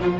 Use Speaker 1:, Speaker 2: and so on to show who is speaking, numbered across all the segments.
Speaker 1: My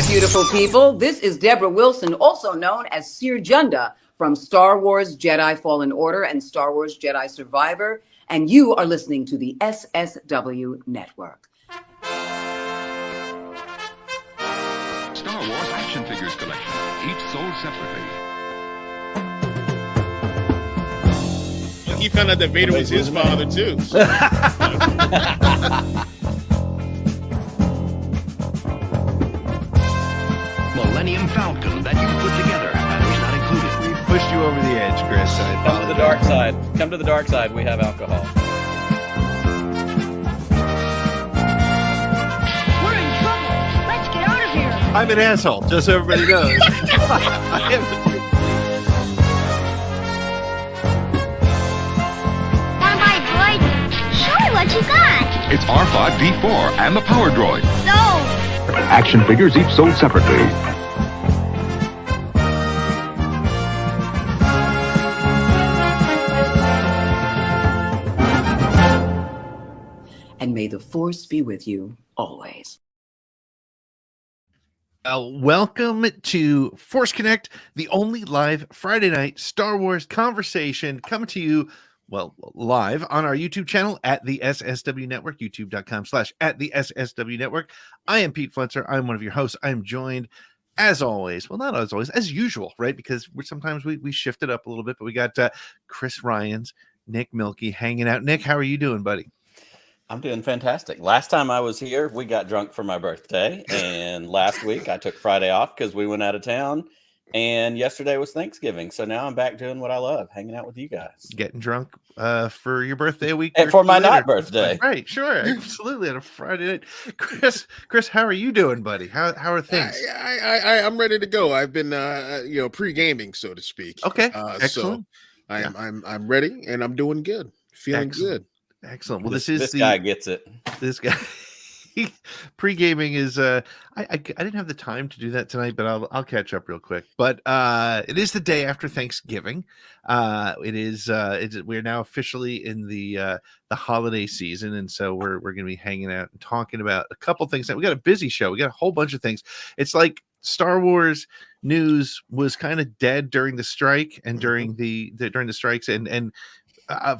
Speaker 1: beautiful people, this is Deborah Wilson, also known as Seer Junda from Star Wars Jedi Fallen Order and Star Wars Jedi Survivor, and you are listening to the SSW Network.
Speaker 2: Star Wars action figures collection, each sold separately.
Speaker 3: He found out that Vader was his father too.
Speaker 2: Millennium Falcon that you put together. Batteries not included.
Speaker 4: We pushed you over the edge, Chris.
Speaker 5: Come to the dark side. Come to the dark side. We have alcohol.
Speaker 6: We're in trouble. Let's get out of here.
Speaker 4: I'm an asshole, just so everybody knows.
Speaker 6: Wanna buy a droid? Sure, what you got?
Speaker 2: It's R5D4 and the Power Droid.
Speaker 6: No.
Speaker 2: Action figures each sold separately.
Speaker 1: And may the Force be with you always.
Speaker 4: Welcome to Force Connect, the only live Friday night Star Wars conversation coming to you, well, live on our YouTube channel at the SSW Network, youtube.com/@the-SSW Network. I am Pete Flintzer. I'm one of your hosts. I'm joined, as always, well, not as always, as usual, right? Because sometimes we shift it up a little bit, but we got Chris Ryans, Nick Milkey hanging out. Nick, how are you doing, buddy?
Speaker 5: I'm doing fantastic. Last time I was here, we got drunk for my birthday. And last week, I took Friday off because we went out of town. And yesterday was Thanksgiving. So now I'm back doing what I love, hanging out with you guys.
Speaker 4: Getting drunk for your birthday a week.
Speaker 5: And for my not birthday.
Speaker 4: Right, sure. Absolutely. On a Friday night. Chris, how are you doing, buddy? How are things?
Speaker 3: I'm ready to go. I've been pre-gaming, so to speak.
Speaker 4: Okay.
Speaker 3: Excellent. So I'm ready and I'm doing good. Feeling good.
Speaker 4: Excellent. Well,
Speaker 5: this guy gets it.
Speaker 4: This guy pre-gaming is I didn't have the time to do that tonight, but I'll catch up real quick. But it is the day after Thanksgiving. We're now officially in the holiday season, and so we're going to be hanging out and talking about a couple things. We got a busy show. We got a whole bunch of things. It's like Star Wars news was kind of dead during the strike and during the strikes and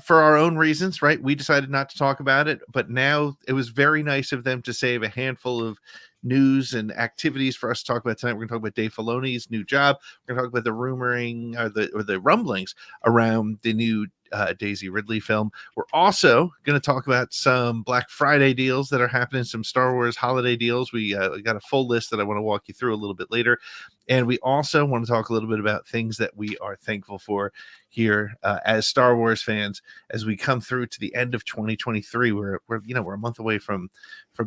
Speaker 4: for our own reasons, right? We decided not to talk about it, but now it was very nice of them to save a handful of news and activities for us to talk about tonight. We're going to talk about Dave Filoni's new job. We're going to talk about the rumoring or the rumblings around the new Daisy Ridley film. We're also going to talk about some Black Friday deals that are happening, some Star Wars holiday deals. We got a full list that I want to walk you through a little bit later. And we also want to talk a little bit about things that we are thankful for here as Star Wars fans as we come through to the end of 2023. We're a month away from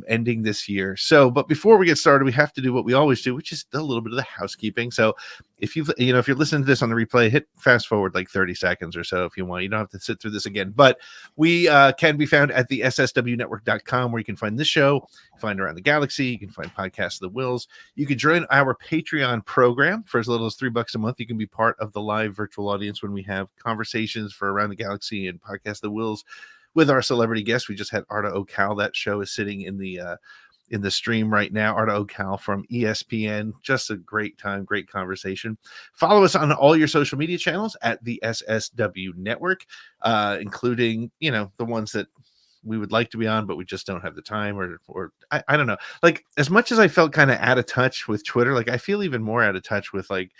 Speaker 4: ending this year. So, but before we get started, we have to do what we always do, which is a little bit of the housekeeping. So if you're listening to this on the replay, hit fast forward like 30 seconds or so if you want. You don't have to sit through this again. But we can be found at the sswnetwork.com, where you can find this show, find Around the Galaxy, you can find Podcast of the Wills. You can join our Patreon program for as little as $3 a month. You can be part of the live virtual audience when we have conversations for Around the Galaxy and Podcast of the Wills with our celebrity guests. We just had Arda Ocal. That show is sitting in the stream right now. Arda Ocal from ESPN. Just a great time, great conversation. Follow us on all your social media channels at the SSW Network, including, the ones that we would like to be on, but we just don't have the time or I don't know. Like, as much as I felt kind of out of touch with Twitter, like I feel even more out of touch with like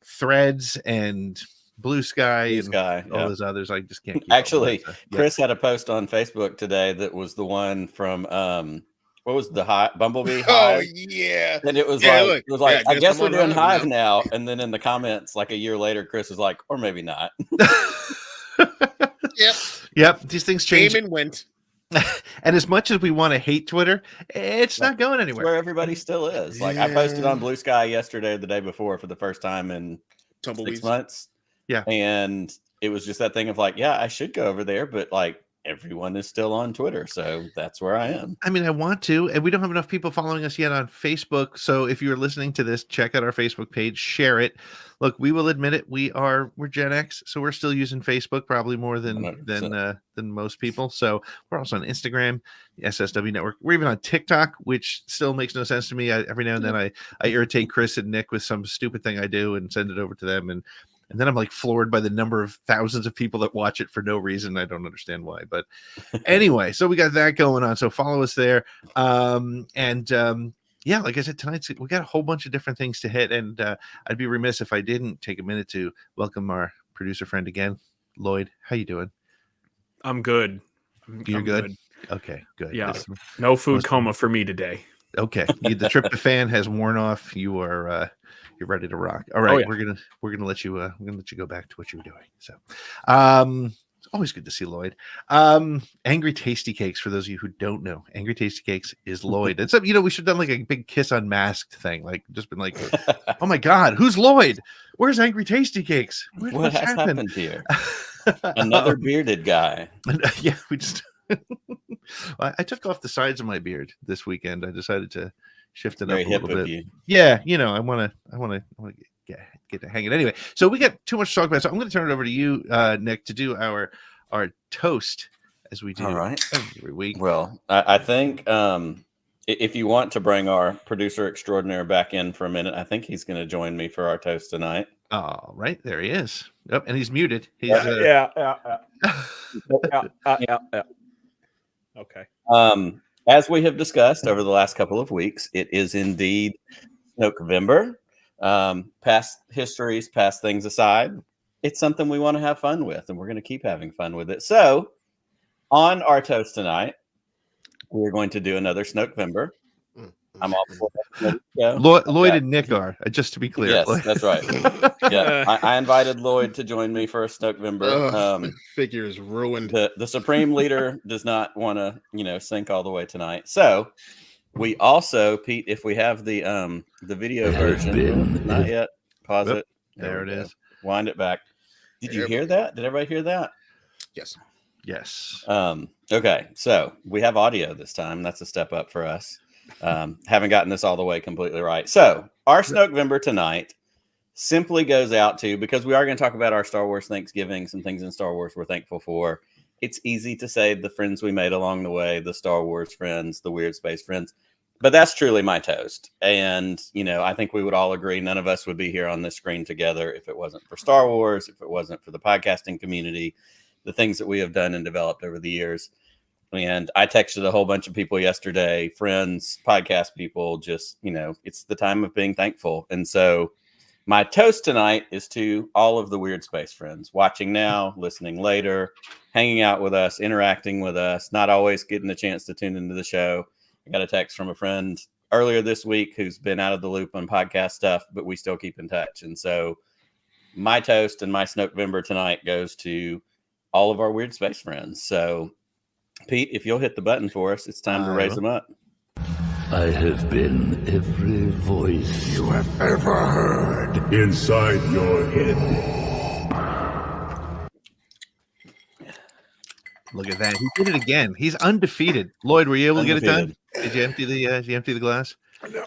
Speaker 4: Threads and Blue Sky all those others. I just can't keep
Speaker 5: Actually, Chris had a post on Facebook today that was the one from what was the Bumblebee Hive?
Speaker 3: Oh yeah.
Speaker 5: And it was I guess we're doing Hive now. And then in the comments, like a year later, Chris was like, or maybe not.
Speaker 4: Yep. These things change.
Speaker 3: Came and went.
Speaker 4: And as much as we want to hate Twitter, it's not going anywhere.
Speaker 5: It's where everybody still is. Like I posted on Blue Sky yesterday or the day before for the first time in 6 months.
Speaker 4: Yeah.
Speaker 5: And it was just that thing of like, yeah, I should go over there, but like everyone is still on Twitter, so that's where I am.
Speaker 4: I mean, I want to, and we don't have enough people following us yet on Facebook. So if you're listening to this, check out our Facebook page, share it. Look, we will admit it. We're Gen X, so we're still using Facebook probably more than
Speaker 5: 100%.
Speaker 4: than most people. So we're also on Instagram, the SSW Network. We're even on TikTok, which still makes no sense to me. Every now and then I irritate Chris and Nick with some stupid thing I do and send it over to them, and then I'm like floored by the number of thousands of people that watch it for no reason. I don't understand why. But anyway, so we got that going on. So follow us there. Yeah, like I said, tonight we got a whole bunch of different things to hit. And I'd be remiss if I didn't take a minute to welcome our producer friend again. Lloyd, how you doing?
Speaker 7: I'm good.
Speaker 4: You're good? Okay, good.
Speaker 7: Yeah. No food coma for me today.
Speaker 4: Okay. The tryptophan has worn off. You're ready to rock. All right, we're gonna let you go back to what you were doing. So it's always good to see Lloyd. Angry Tasty Cakes, for those of you who don't know, Angry Tasty Cakes is Lloyd. It's we should have done like a big Kiss Unmasked thing, like just been like, oh my god, who's Lloyd? Where's Angry Tasty Cakes?
Speaker 5: What has happened here? Another bearded guy.
Speaker 4: Yeah, we just I took off the sides of my beard this weekend. I decided to shift it up a little bit. You. Yeah, I want to get to hang it anyway. So we got too much to talk about. So I'm going to turn it over to you, Nick, to do our toast as we do every week.
Speaker 5: Well, I think if you want to bring our producer extraordinaire back in for a minute, I think he's going to join me for our toast tonight.
Speaker 4: All right, there he is. Yep, and he's muted. He's,
Speaker 7: yeah. Okay.
Speaker 5: As we have discussed over the last couple of weeks, it is indeed Snokevember. Past histories, past things aside, it's something we want to have fun with, and we're going to keep having fun with it. So, on our toast tonight, we're going to do another Snokevember. I'm all for that.
Speaker 4: Lloyd and Nick are, just to be clear.
Speaker 5: Yes, that's right. Yeah, I invited Lloyd to join me for a Snokevember.
Speaker 3: Figure is ruined.
Speaker 5: The Supreme Leader does not want to, sink all the way tonight. So we also, Pete, if we have the video version, not yet. Pause it.
Speaker 4: There it is.
Speaker 5: Wind it back. Did you hear that? Did everybody hear that?
Speaker 3: Yes.
Speaker 4: Yes.
Speaker 5: Okay, so we have audio this time. That's a step up for us. Haven't gotten this all the way completely right. So our Snokevember tonight simply goes out to, because we are going to talk about our Star Wars Thanksgiving, some things in Star Wars we're thankful for. It's easy to say the friends we made along the way, the Star Wars friends, the weird space friends, but that's truly my toast. And, I think we would all agree none of us would be here on this screen together if it wasn't for Star Wars, if it wasn't for the podcasting community, the things that we have done and developed over the years. And I texted a whole bunch of people yesterday, friends, podcast people, just, it's the time of being thankful. And so my toast tonight is to all of the weird space friends watching now, listening later, hanging out with us, interacting with us, not always getting the chance to tune into the show. I got a text from a friend earlier this week who's been out of the loop on podcast stuff, but we still keep in touch. And so my toast and my Snokevember tonight goes to all of our weird space friends. So Pete, if you'll hit the button for us, it's time to raise them up.
Speaker 8: I have been every voice you have ever heard inside your head.
Speaker 4: Look at that. He did it again. He's undefeated. Lloyd, were you able to get it done? Did you empty the glass?
Speaker 7: No.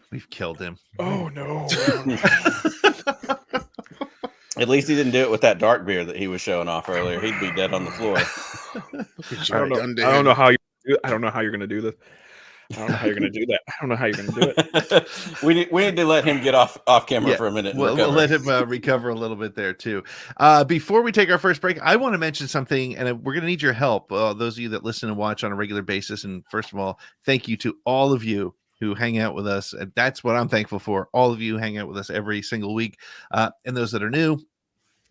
Speaker 4: We've killed him.
Speaker 7: Oh no.
Speaker 5: At least he didn't do it with that dark beer that he was showing off earlier. He'd be dead on the floor.
Speaker 7: I don't know how you're going to do this. I don't know how you're going to do that. I don't know how you're going to do it.
Speaker 5: we need to let him get off camera for a minute.
Speaker 4: We'll let him recover a little bit there too. Before we take our first break, I want to mention something, and we're going to need your help. Those of you that listen and watch on a regular basis. And first of all, thank you to all of you who hang out with us. And that's what I'm thankful for. All of you hang out with us every single week. And those that are new,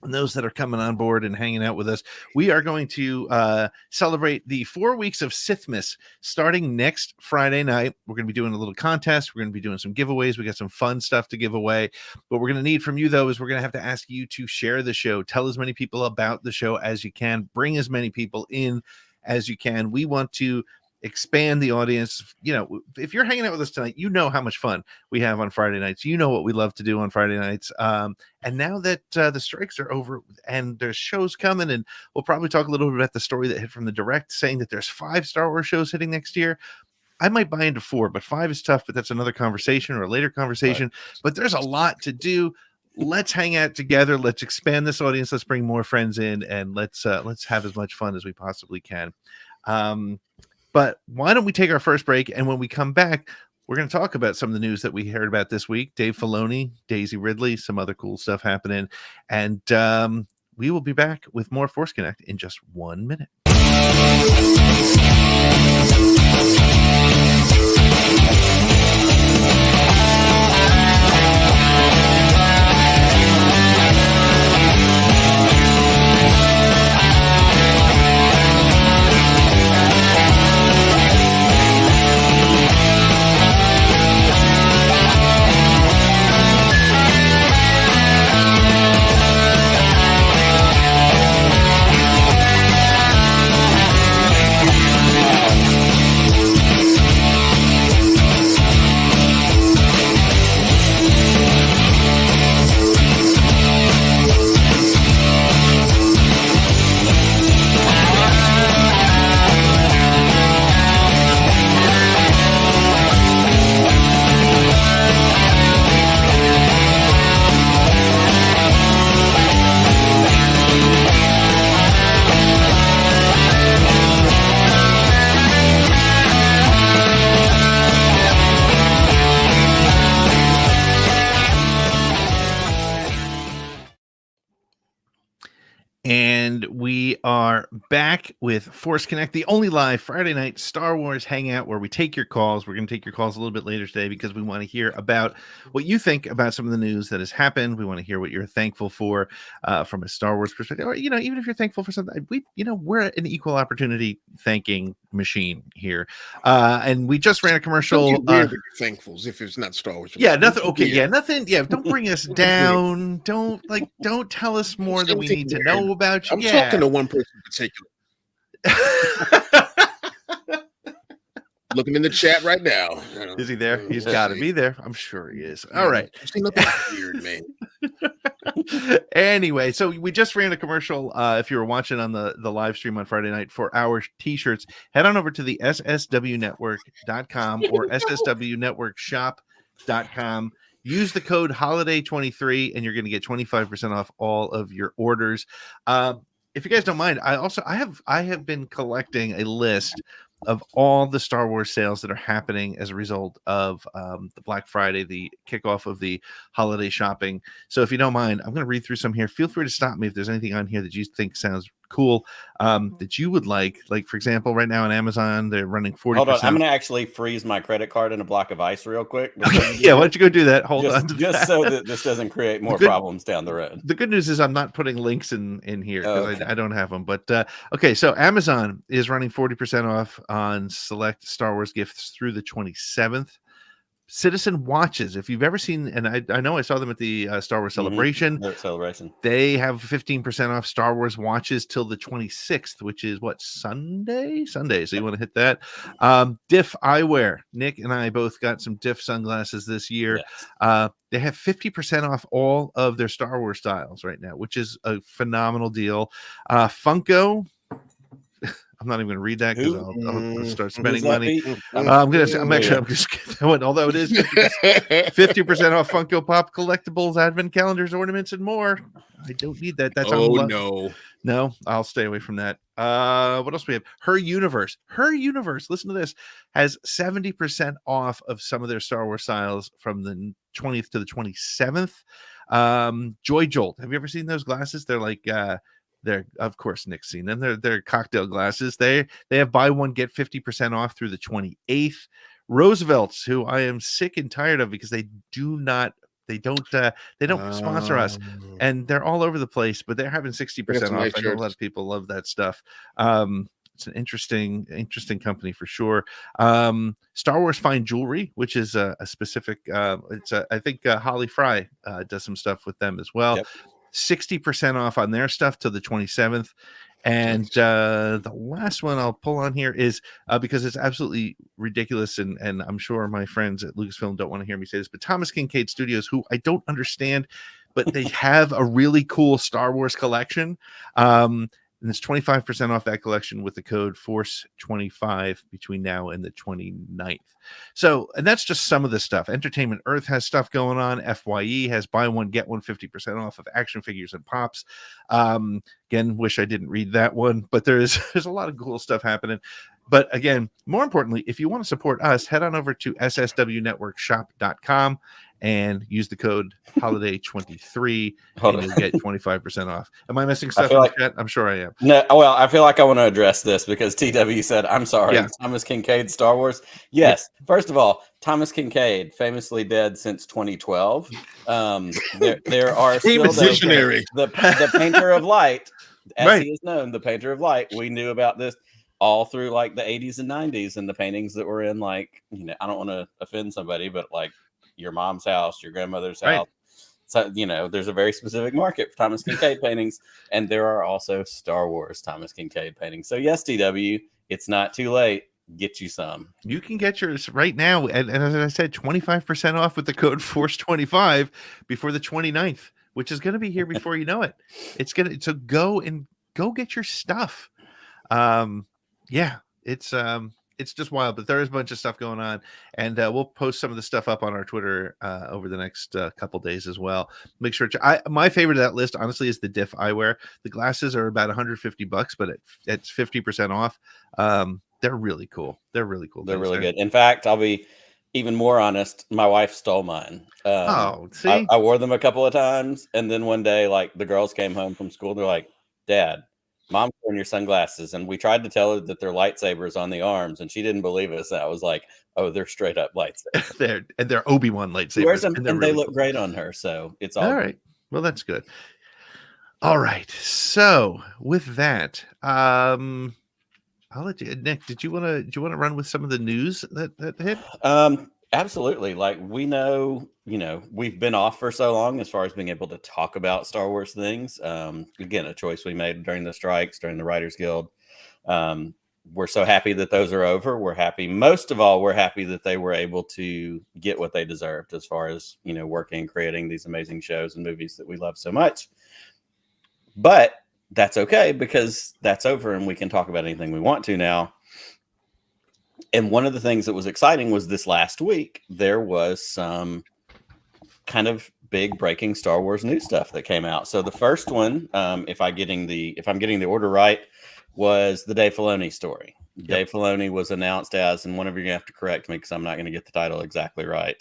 Speaker 4: and those that are coming on board and hanging out with us, we are going to celebrate the 4 weeks of Sithmas starting next Friday night. We're going to be doing a little contest. We're going to be doing some giveaways. We got some fun stuff to give away. What we're going to need from you, though, is we're going to have to ask you to share the show. Tell as many people about the show as you can. Bring as many people in as you can. We want to expand the audience. You know, if you're hanging out with us tonight, you know how much fun we have on Friday nights. You know what we love to do on Friday nights. And now that the strikes are over and there's shows coming, and we'll probably talk a little bit about the story that hit from the Direct saying that there's 5 Star Wars shows hitting next year. I might buy into 4, but 5 is tough, but that's another conversation or a later conversation. Right. But there's a lot to do. Let's hang out together. Let's expand this audience. Let's bring more friends in, and let's have as much fun as we possibly can. But why don't we take our first break? And when we come back, we're going to talk about some of the news that we heard about this week. Dave Filoni, Daisy Ridley, some other cool stuff happening. And we will be back with more Force Connect in just 1 minute. And we are back with Force Connect, the only live Friday night Star Wars hangout where we take your calls. We're going to take your calls a little bit later today because we want to hear about what you think about some of the news that has happened. We want to hear what you're thankful for from a Star Wars perspective, or even if you're thankful for something. We're an equal opportunity thanking machine here, and we just ran a commercial.
Speaker 3: Thankfuls if it's not Star Wars.
Speaker 4: Yeah, nothing. Okay, yeah, nothing. Yeah, don't bring us down. Don't tell us more than we need to know about you.
Speaker 3: I'm talking to one person in particular. Looking in the chat right now.
Speaker 4: Is he there? He's got to be there. I'm sure he is. All right.
Speaker 3: Weird, man.
Speaker 4: Anyway, so we just ran a commercial. If you were watching on the live stream on Friday night for our t-shirts, head on over to the sswnetwork.com or sswnetworkshop.com. Use the code holiday23 and you're going to get 25% off all of your orders. If you guys don't mind, I have been collecting a list of all the Star Wars sales that are happening as a result of the Black Friday, the kickoff of the holiday shopping. So if you don't mind, I'm going to read through some here. Feel free to stop me if there's anything on here that you think sounds cool that you would like. Like, for example, right now on Amazon, they're running 40%.
Speaker 5: Hold on, I'm going to actually freeze my credit card in a block of ice real quick.
Speaker 4: Okay, yeah, why don't you go do that? Hold on.
Speaker 5: Just so that this doesn't create more problems down the road.
Speaker 4: The good news is I'm not putting links in here because I don't have them. But okay, so Amazon is running 40% off on select Star Wars gifts through the 27th. Citizen watches, if you've ever seen, and I know I saw them at the Star Wars Celebration. They have 15% off Star Wars watches till the 26th, which is what, Sunday. So you want to hit that. Diff Eyewear, Nick and I both got some Diff sunglasses this year. Yes. They have 50% off all of their Star Wars styles right now, which is a phenomenal deal. Funko, I'm not even going to read that because I'll start spending money. I'm just kidding. Although it is 50% off Funko Pop collectibles, advent calendars, ornaments, and more. I don't need that. That's no, I'll stay away from that. What else do we have? Her Universe, listen to this, has 70% off of some of their Star Wars styles from the 20th to the 27th. Joy Jolt, have you ever seen those glasses? They're like they're, of course, Nick's seen them. They're cocktail glasses. They have buy one get 50% off through the 28th. Roosevelt's, who I am sick and tired of because they don't sponsor us, and they're all over the place, but they're having 60% off. I know a lot of people love that stuff. It's an interesting company for sure. Star Wars Fine Jewelry, which is a specific. I think Holly Fry does some stuff with them as well. Yep. 60% off on their stuff till the 27th. And the last one I'll pull on here is because it's absolutely ridiculous, and I'm sure my friends at Lucasfilm don't want to hear me say this, but Thomas Kincaid Studios, who I don't understand, but they have a really cool Star Wars collection. And it's 25% off that collection with the code FORCE25 between now and the 29th. So, and that's just some of the stuff. Entertainment Earth has stuff going on. FYE has buy one, get one 50% off of action figures and pops. Again, wish I didn't read that one, but there's a lot of cool stuff happening. But again, more importantly, if you want to support us, head on over to sswnetworkshop.com and use the code holiday23 and you'll get 25% off. Am I missing stuff in the chat? I'm sure I am.
Speaker 5: No, well, I feel like I want to address this because TW said, I'm sorry, Thomas Kincaid, Star Wars. Yes. First of all, Thomas Kincaid, famously dead since 2012. There are still
Speaker 3: visionary.
Speaker 5: The painter of light, as he is known, the painter of light. We knew about this all through like the 80s and 90s and the paintings that were in, like, you know, I don't want to offend somebody, but like your mom's house, your grandmother's house. So, you know, there's a very specific market for Thomas Kincaid paintings, and there are also Star Wars Thomas Kincaid paintings. So yes, TW, it's not too late. Get you some. You
Speaker 4: can get yours right now. And as I said, 25% off with the code FORCE25 before the 29th, which is going to be here before you know it. It's going to, so go get your stuff. It's just wild, but there is a bunch of stuff going on, and we'll post some of the stuff up on our Twitter over the next couple days as well. Make sure my favorite of that list, honestly, is the Diff eyewear. The glasses are about $150, but it's 50% off. They're really cool. They're really
Speaker 5: good. In fact, I'll be even more honest. My wife stole mine.
Speaker 4: See,
Speaker 5: I wore them a couple of times, and then one day, like, the girls came home from school. They're like, "Dad, Mom's wearing your sunglasses," and we tried to tell her that they're lightsabers on the arms, and she didn't believe us. I was like, "Oh, they're straight up lightsabers."
Speaker 4: they're Obi-Wan lightsabers,
Speaker 5: wears them, and really they look great on her. So it's all
Speaker 4: right. Well, that's good. All right. So with that, I'll let you, Nick. Do you want to run with some of the news that hit?
Speaker 5: Absolutely. Like, we know, you know, we've been off for so long as far as being able to talk about Star Wars things. Again, a choice we made during the strikes, during the Writers Guild. We're so happy that those are over. We're happy. Most of all, we're happy that they were able to get what they deserved as far as, you know, working and creating these amazing shows and movies that we love so much. But that's okay, because that's over and we can talk about anything we want to now. And one of the things that was exciting was this last week, there was some kind of big breaking Star Wars news stuff that came out. So the first one, if I'm getting the order right, was the Dave Filoni story. Yep. Dave Filoni was announced as, and one of you are going to have to correct me because I'm not going to get the title exactly right.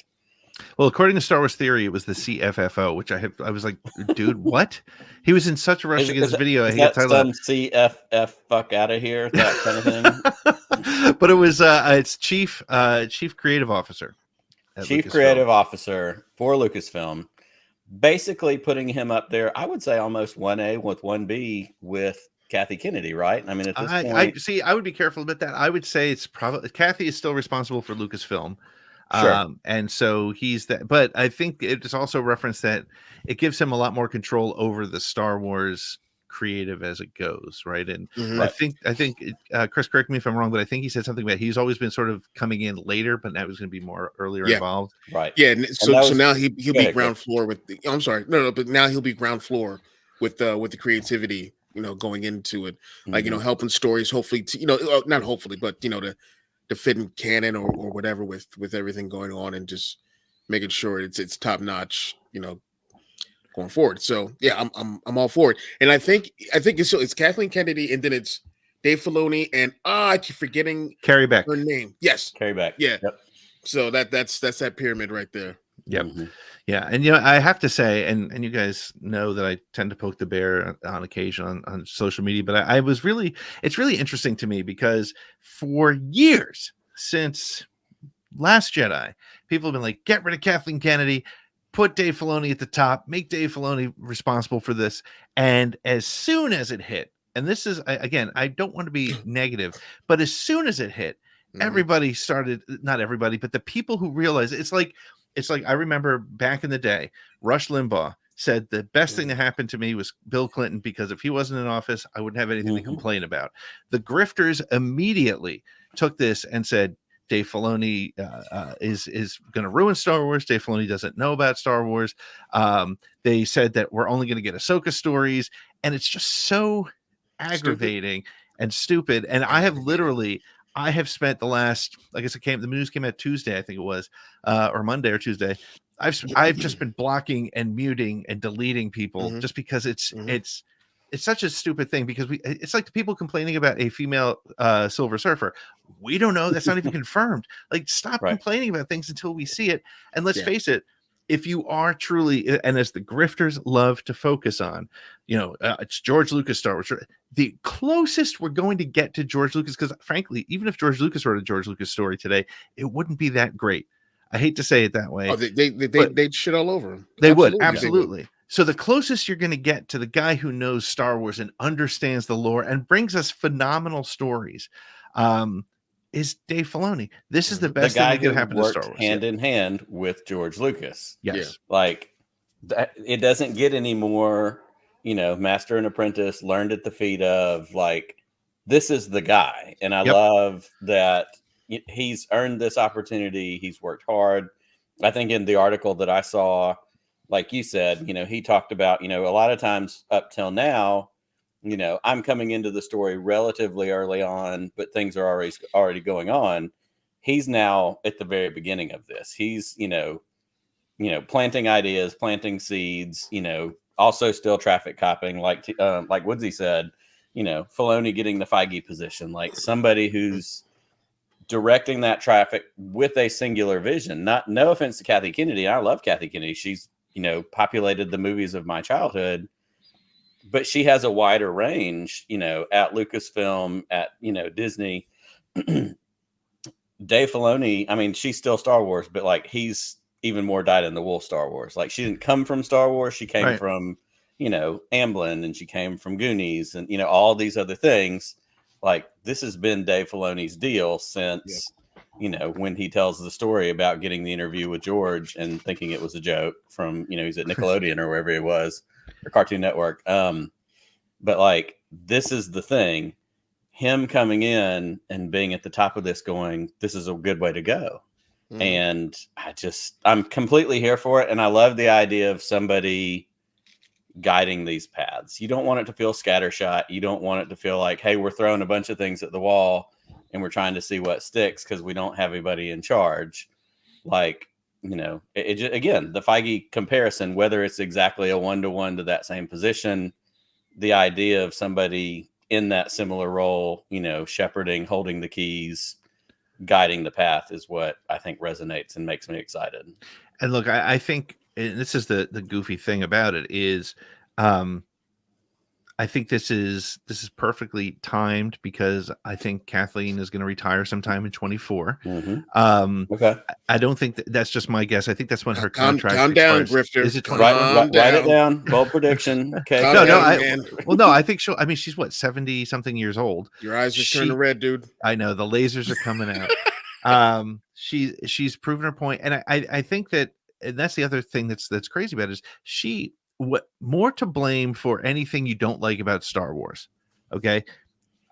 Speaker 4: Well, according to Star Wars Theory, it was the CFFO, which I was like, dude, what? He was in such a rush to get his video.
Speaker 5: Is that some CFF fuck out of here, that kind of thing?
Speaker 4: But it was it's chief creative officer.
Speaker 5: Chief creative officer for Lucasfilm, basically putting him up there. I would say almost 1A with 1B with Kathy Kennedy, right? I mean, at this point,
Speaker 4: I would be careful about that. I would say it's probably Kathy is still responsible for Lucasfilm.
Speaker 5: Sure.
Speaker 4: And so he's that, but I think it's also referenced that it gives him a lot more control over the Star Wars creative as it goes, right? And I think Chris, correct me if I'm wrong, but I think he said something about he's always been sort of coming in later, but now he's going to be more earlier involved,
Speaker 5: right?
Speaker 3: Yeah. So now he'll be ground floor with the. I'm sorry, no, but now he'll be ground floor with the creativity, you know, going into it, like you know, helping stories, hopefully, not hopefully, but you know, to fit in canon or whatever with everything going on, and just making sure it's top notch, you know, going forward. So yeah, I'm all for it. And I think it's Kathleen Kennedy, and then it's Dave Filoni, and I keep forgetting
Speaker 4: Carrie Beck,
Speaker 3: her name. Yes,
Speaker 5: Carrie Beck.
Speaker 3: Yeah.
Speaker 5: Yep.
Speaker 3: So that's that pyramid right there.
Speaker 4: Yep. Mm-hmm. Yeah. And, you know, I have to say, and you guys know that I tend to poke the bear on occasion on social media, but it's really interesting to me because for years since Last Jedi, people have been like, get rid of Kathleen Kennedy, put Dave Filoni at the top, make Dave Filoni responsible for this. And as soon as it hit, and this is, again, I don't want to be negative, but as soon as it hit, everybody started, not everybody, but the people who realized it's like I remember back in the day, Rush Limbaugh said the best thing that happened to me was Bill Clinton, because if he wasn't in office, I wouldn't have anything to complain about. The grifters immediately took this and said, Dave Filoni is going to ruin Star Wars. Dave Filoni doesn't know about Star Wars. They said that we're only going to get Ahsoka stories, and it's just so aggravating and stupid. And I have spent the last, I guess the news came out Tuesday, I think it was, or Monday or Tuesday. I've just been blocking and muting and deleting people just because it's such a stupid thing, because it's like the people complaining about a female Silver Surfer. We don't know. That's not even confirmed. Like, stop complaining about things until we see it. And let's face it, if you are truly, and as the grifters love to focus on, it's George Lucas Star Wars. The closest we're going to get to George Lucas, because frankly, even if George Lucas wrote a George Lucas story today, it wouldn't be that great. I hate to say it that way.
Speaker 3: Oh, they'd shit all over him.
Speaker 4: They would, absolutely. So the closest you're going to get to the guy who knows Star Wars and understands the lore and brings us phenomenal stories is Dave Filoni. This is the best thing that could happen to Star Wars.
Speaker 5: Hand in hand with George Lucas.
Speaker 4: Yes.
Speaker 5: Like, it doesn't get any more, master and apprentice, learned at the feet of, like, this is the guy. And I love that he's earned this opportunity. He's worked hard. I think in the article that I saw, like you said, he talked about, a lot of times up till now, I'm coming into the story relatively early on, but things are already going on. He's now at the very beginning of this. He's, planting ideas, planting seeds, also still traffic copping, like Woodsy said, Filoni getting the Feige position, like somebody who's directing that traffic with a singular vision. No offense to Kathy Kennedy. I love Kathy Kennedy. She's, populated the movies of my childhood, but she has a wider range, at Lucasfilm, at, Disney. Dave Filoni, I mean, she's still Star Wars, but like, he's even more dyed in the wool Star Wars. Like, she didn't come from Star Wars. She came from, Amblin, and she came from Goonies, and, all these other things. Like, this has been Dave Filoni's deal since, when he tells the story about getting the interview with George and thinking it was a joke from, he's at Nickelodeon or wherever he was, or Cartoon Network. But like, this is the thing, him coming in and being at the top of this going, this is a good way to go. And I'm completely here for it. And I love the idea of somebody guiding these paths. You don't want it to feel scattershot. You don't want it to feel like, hey, we're throwing a bunch of things at the wall and we're trying to see what sticks because we don't have anybody in charge. Like, it just, again, the Feige comparison, whether it's exactly a 1-to-1 to that same position, the idea of somebody in that similar role, shepherding, holding the keys, guiding the path is what I think resonates and makes me excited.
Speaker 4: And look, I think, and this is the goofy thing about it is, I think this is perfectly timed because I think Kathleen is going to retire sometime in 24.
Speaker 5: Okay.
Speaker 4: I don't think that's just my guess. I think that's when her contract.
Speaker 3: Calm down, Grifter.
Speaker 4: Is it
Speaker 5: write it down? Bold prediction. Okay.
Speaker 4: I think she'll. I mean, she's what, 70 something years old.
Speaker 3: Your eyes are turning red, dude.
Speaker 4: I know, the lasers are coming out. She's proven her point, and I think that, and that's the other thing that's crazy about it is what more to blame for anything you don't like about Star Wars. Okay.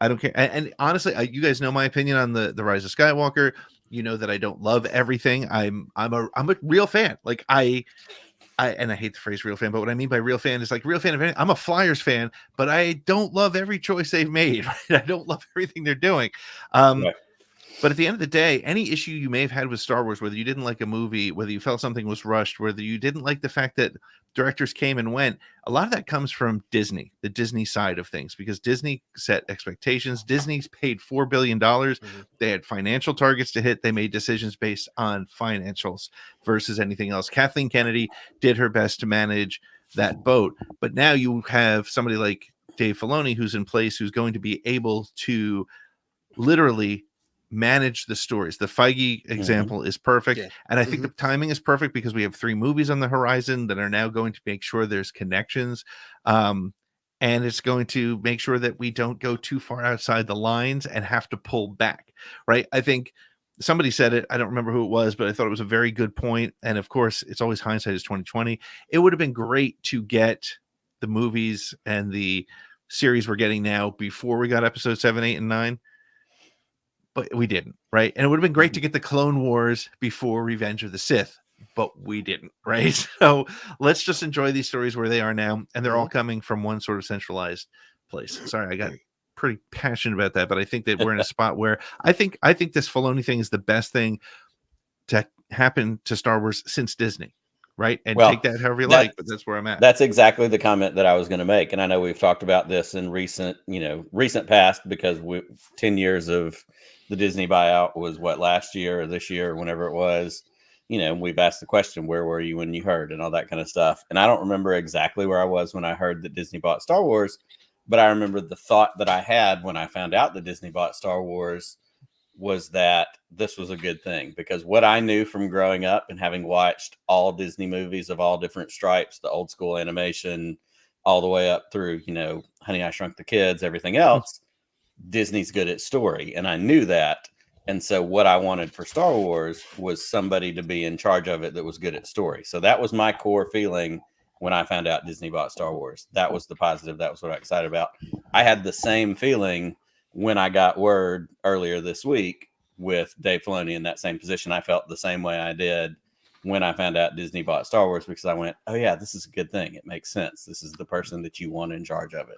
Speaker 4: I don't care. And honestly, you guys know my opinion on the Rise of Skywalker. You know that I don't love everything. I'm a real fan. Like I hate the phrase real fan, but what I mean by real fan is like real fan of anything. I'm a Flyers fan, but I don't love every choice they've made. Right? I don't love everything they're doing. But at the end of the day, any issue you may have had with Star Wars, whether you didn't like a movie, whether you felt something was rushed, whether you didn't like the fact that directors came and went, a lot of that comes from Disney, the Disney side of things, because Disney set expectations. Disney's paid $4 billion. They had financial targets to hit. They made decisions based on financials versus anything else. Kathleen Kennedy did her best to manage that boat. But now you have somebody like Dave Filoni who's in place, who's going to be able to literally manage the stories. The Feige example is perfect. Yeah. And I think the timing is perfect because we have 3 movies on the horizon that are now going to make sure there's connections. And it's going to make sure that we don't go too far outside the lines and have to pull back. Right. I think somebody said it. I don't remember who it was, but I thought it was a very good point. And of course, it's always hindsight is 2020. It would have been great to get the movies and the series we're getting now before we got episode 7, 8, and 9. But we didn't, right? And it would have been great to get the Clone Wars before Revenge of the Sith, but we didn't, right? So let's just enjoy these stories where they are now, and they're all coming from one sort of centralized place. Sorry, I got pretty passionate about that, but I think that we're in a spot where I think this Filoni thing is the best thing to happen to Star Wars since Disney, right? And take that however you like, but that's where I'm at.
Speaker 5: That's exactly the comment that I was going to make, and I know we've talked about this in recent past, because 10 years of the Disney buyout was what, last year or this year or whenever it was. We've asked the question, where were you when you heard, and all that kind of stuff. And I don't remember exactly where I was when I heard that Disney bought Star Wars, but I remember the thought that I had when I found out that Disney bought Star Wars was that this was a good thing, because what I knew from growing up and having watched all Disney movies of all different stripes, the old school animation, all the way up through, Honey, I Shrunk the Kids, everything else, Disney's good at story. And I knew that. And so what I wanted for Star Wars was somebody to be in charge of it that was good at story. So that was my core feeling when I found out Disney bought Star Wars. That was the positive. That was what I was excited about. I had the same feeling when I got word earlier this week with Dave Filoni in that same position. I felt the same way I did when I found out Disney bought Star Wars, because I went, oh yeah, this is a good thing. It makes sense. This is the person that you want in charge of it.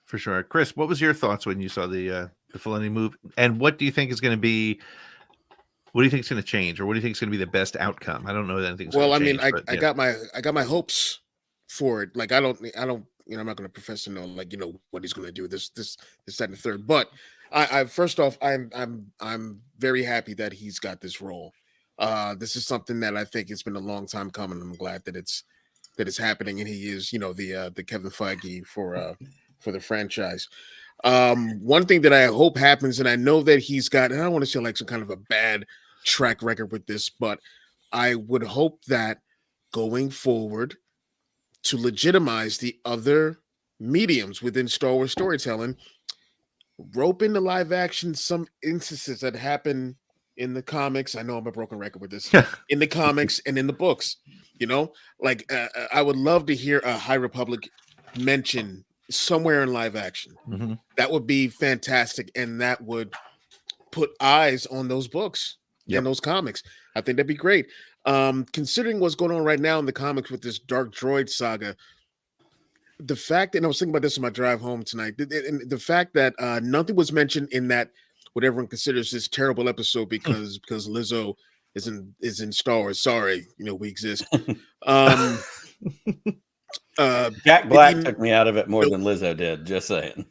Speaker 4: For sure. Chris, what was your thoughts when you saw the Filoni move? And what do you think is going to be, what do you think is going to change? Or what do you think is going to be the best outcome? I don't know that anything's
Speaker 3: well,
Speaker 4: going to change.
Speaker 3: I mean, I got my hopes for it. Like, I don't, I'm not going to profess to know, like, what he's going to do, this, that, and the third. But I first off, I'm very happy that he's got this role. This is something that I think it's been a long time coming. I'm glad that it's happening, and he is, the Kevin Feige for the franchise. One thing that I hope happens, and I know that he's got, and I don't want to say like some kind of a bad track record with this, but I would hope that going forward, to legitimize the other mediums within Star Wars storytelling, rope into live action some instances that happen in the comics. I know I'm a broken record with this. In the comics and in the books, like I would love to hear a High Republic mention somewhere in live action.
Speaker 4: Mm-hmm.
Speaker 3: That would be fantastic, and that would put eyes on those books and those comics. I think that'd be great. Considering what's going on right now in the comics with this Dark Droid saga, the fact, and I was thinking about this on my drive home tonight, the fact that nothing was mentioned in that, what everyone considers this terrible episode because Lizzo is in Star Wars. Sorry, we exist.
Speaker 5: Jack Black took me out of it more than Lizzo did. Just saying.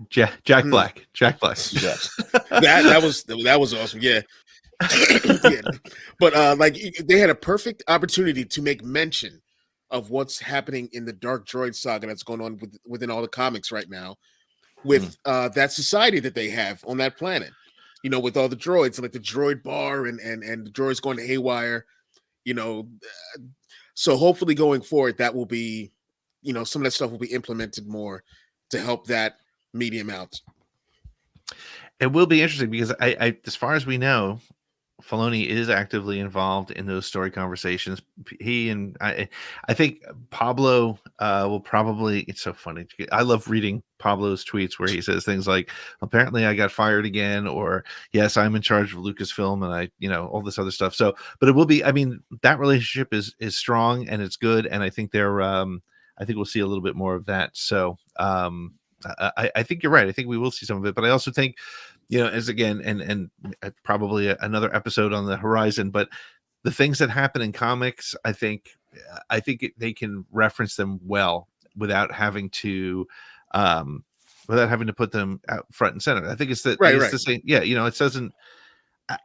Speaker 4: Jack Black.
Speaker 5: Yeah.
Speaker 3: that was awesome. Yeah. Yeah. But like, they had a perfect opportunity to make mention of what's happening in the Dark Droid saga that's going on within all the comics right now, with that society that they have on that planet, with all the droids, like the droid bar and the droids going haywire, so hopefully going forward, that will be, some of that stuff will be implemented more to help that medium out.
Speaker 4: It will be interesting because I as far as we know, Filoni is actively involved in those story conversations. He and I think Pablo will probably. It's so funny. I love reading Pablo's tweets where he says things like, "Apparently, I got fired again," or "Yes, I'm in charge of Lucasfilm," and all this other stuff. So, but it will be. I mean, that relationship is strong and it's good, and I think they're. I think we'll see a little bit more of that. So, I think you're right. I think we will see some of it, but I also think. As again, and probably another episode on the horizon, but the things that happen in comics, I think they can reference them well without having to put them out front and center. I think it's the the same. Yeah, it doesn't.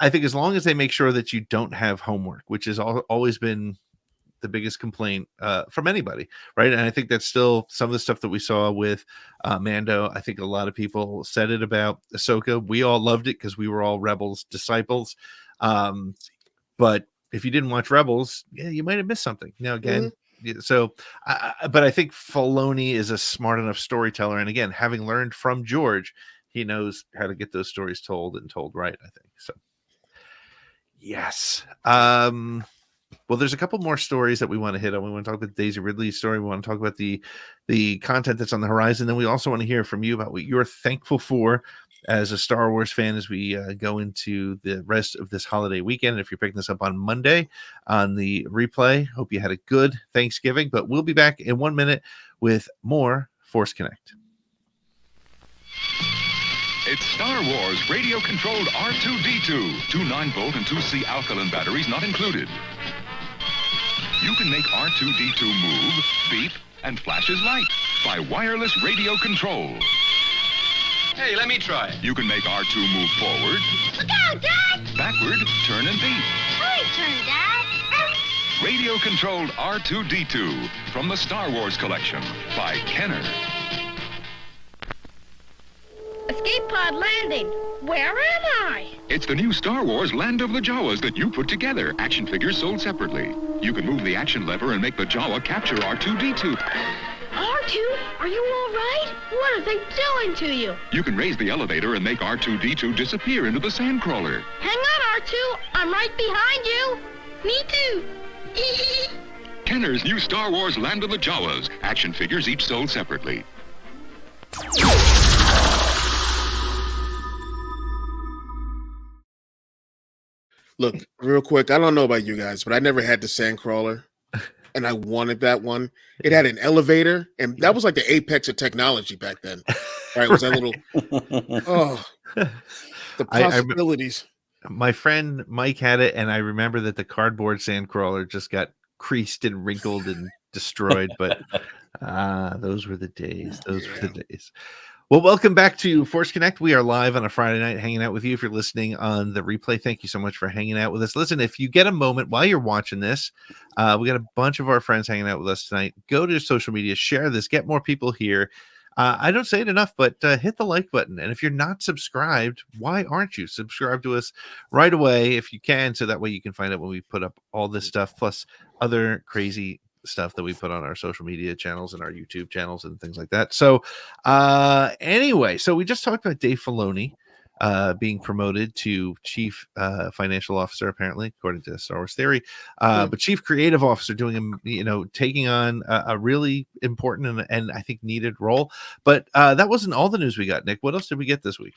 Speaker 4: I think as long as they make sure that you don't have homework, which has always been the biggest complaint from anybody, right? And I think that's still some of the stuff that we saw with Mando. I think a lot of people said it about Ahsoka. We all loved it because we were all Rebels disciples. But if you didn't watch Rebels, you might have missed something. Now, again, so, but I think Filoni is a smart enough storyteller. And again, having learned from George, he knows how to get those stories told and told right, I think. So. Yes. Well, there's a couple more stories that we want to hit on. We want to talk about the Daisy Ridley story. We want to talk about the content that's on the horizon. Then we also want to hear from you about what you're thankful for as a Star Wars fan as we go into the rest of this holiday weekend. If you're picking this up on Monday on the replay, hope you had a good Thanksgiving. But we'll be back in 1 minute with more Force Connect.
Speaker 2: It's Star Wars radio-controlled R2-D2. 2 9-volt and 2 C alkaline batteries not included. You can make R2-D2 move, beep, and flash his light by wireless radio control.
Speaker 9: Hey, let me try it.
Speaker 2: You can make R2 move forward,
Speaker 6: Look out, Dad!
Speaker 2: backward, turn, and beep.
Speaker 6: Hurry, turn, Dad!
Speaker 2: Radio-controlled R2-D2 from the Star Wars collection by Kenner.
Speaker 6: Escape pod landing. Where am I?
Speaker 2: It's the new Star Wars Land of the Jawas that you put together. Action figures sold separately. You can move the action lever and make the Jawa capture R2-D2.
Speaker 6: R2, are you all right? What are they doing to you?
Speaker 2: You can raise the elevator and make R2-D2 disappear into the sandcrawler.
Speaker 6: Hang on, R2. I'm right behind you. Me too.
Speaker 2: Kenner's new Star Wars Land of the Jawas. Action figures each sold separately.
Speaker 3: Look, real quick, I don't know about you guys, but I never had the sandcrawler, and I wanted that one. It had an elevator, and that was like the apex of technology back then. Right? It was that little, the possibilities.
Speaker 4: My friend Mike had it, and I remember that the cardboard sandcrawler just got creased and wrinkled and destroyed, but those were the days. Those were the days. Well, welcome back to Force Connect. We are live on a Friday night hanging out with you. If you're listening on the replay, thank you so much for hanging out with us. Listen, if you get a moment while you're watching this, we got a bunch of our friends hanging out with us tonight. Go to social media, share this, get more people here. I don't say it enough, but hit the like button. And if you're not subscribed, why aren't you? Subscribe to us right away if you can, so that way you can find out when we put up all this stuff, plus other crazy stuff that we put on our social media channels and our YouTube channels and things like that. So anyway, so we just talked about Dave Filoni being promoted to chief financial officer, apparently, according to Star Wars Theory, but chief creative officer, doing, taking on a really important and I think needed role. But that wasn't all the news we got, Nick. What else did we get this week?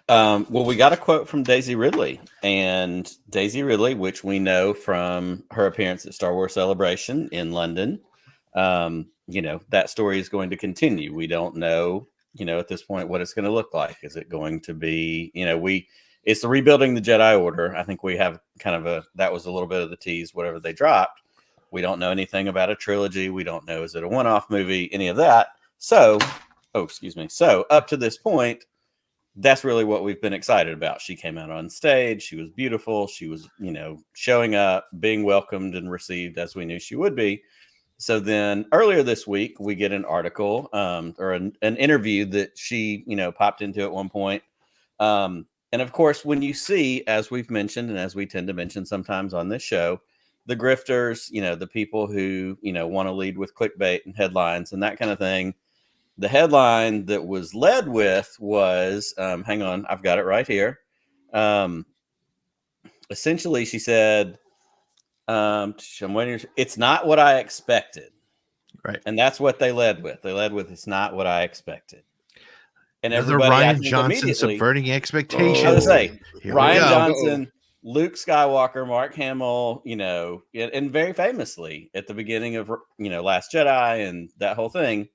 Speaker 5: Well, we got a quote from Daisy Ridley, and Daisy Ridley, which we know from her appearance at Star Wars Celebration in London, that story is going to continue. We don't know, at this point, what it's going to look like. Is it going to be, it's the rebuilding the Jedi Order. I think we have that was a little bit of the tease, whatever they dropped. We don't know anything about a trilogy. We don't know, is it a one-off movie, any of that. So up to this point, that's really what we've been excited about. She came out on stage. She was beautiful. She was, showing up, being welcomed and received as we knew she would be. So then earlier this week, we get an article or an interview that she, popped into at one point. And of course, when you see, as we've mentioned, and as we tend to mention sometimes on this show, the grifters, the people who, want to lead with clickbait and headlines and that kind of thing. The headline that was led with was, hang on, I've got it right here. Essentially, she said, it's not what I expected.
Speaker 4: Right.
Speaker 5: And that's what they led with. They led with, it's not what I expected. And
Speaker 4: everybody, Ryan Johnson subverting expectations.
Speaker 5: I was say, Ryan Johnson, Luke Skywalker, Mark Hamill, and very famously at the beginning of, Last Jedi and that whole thing,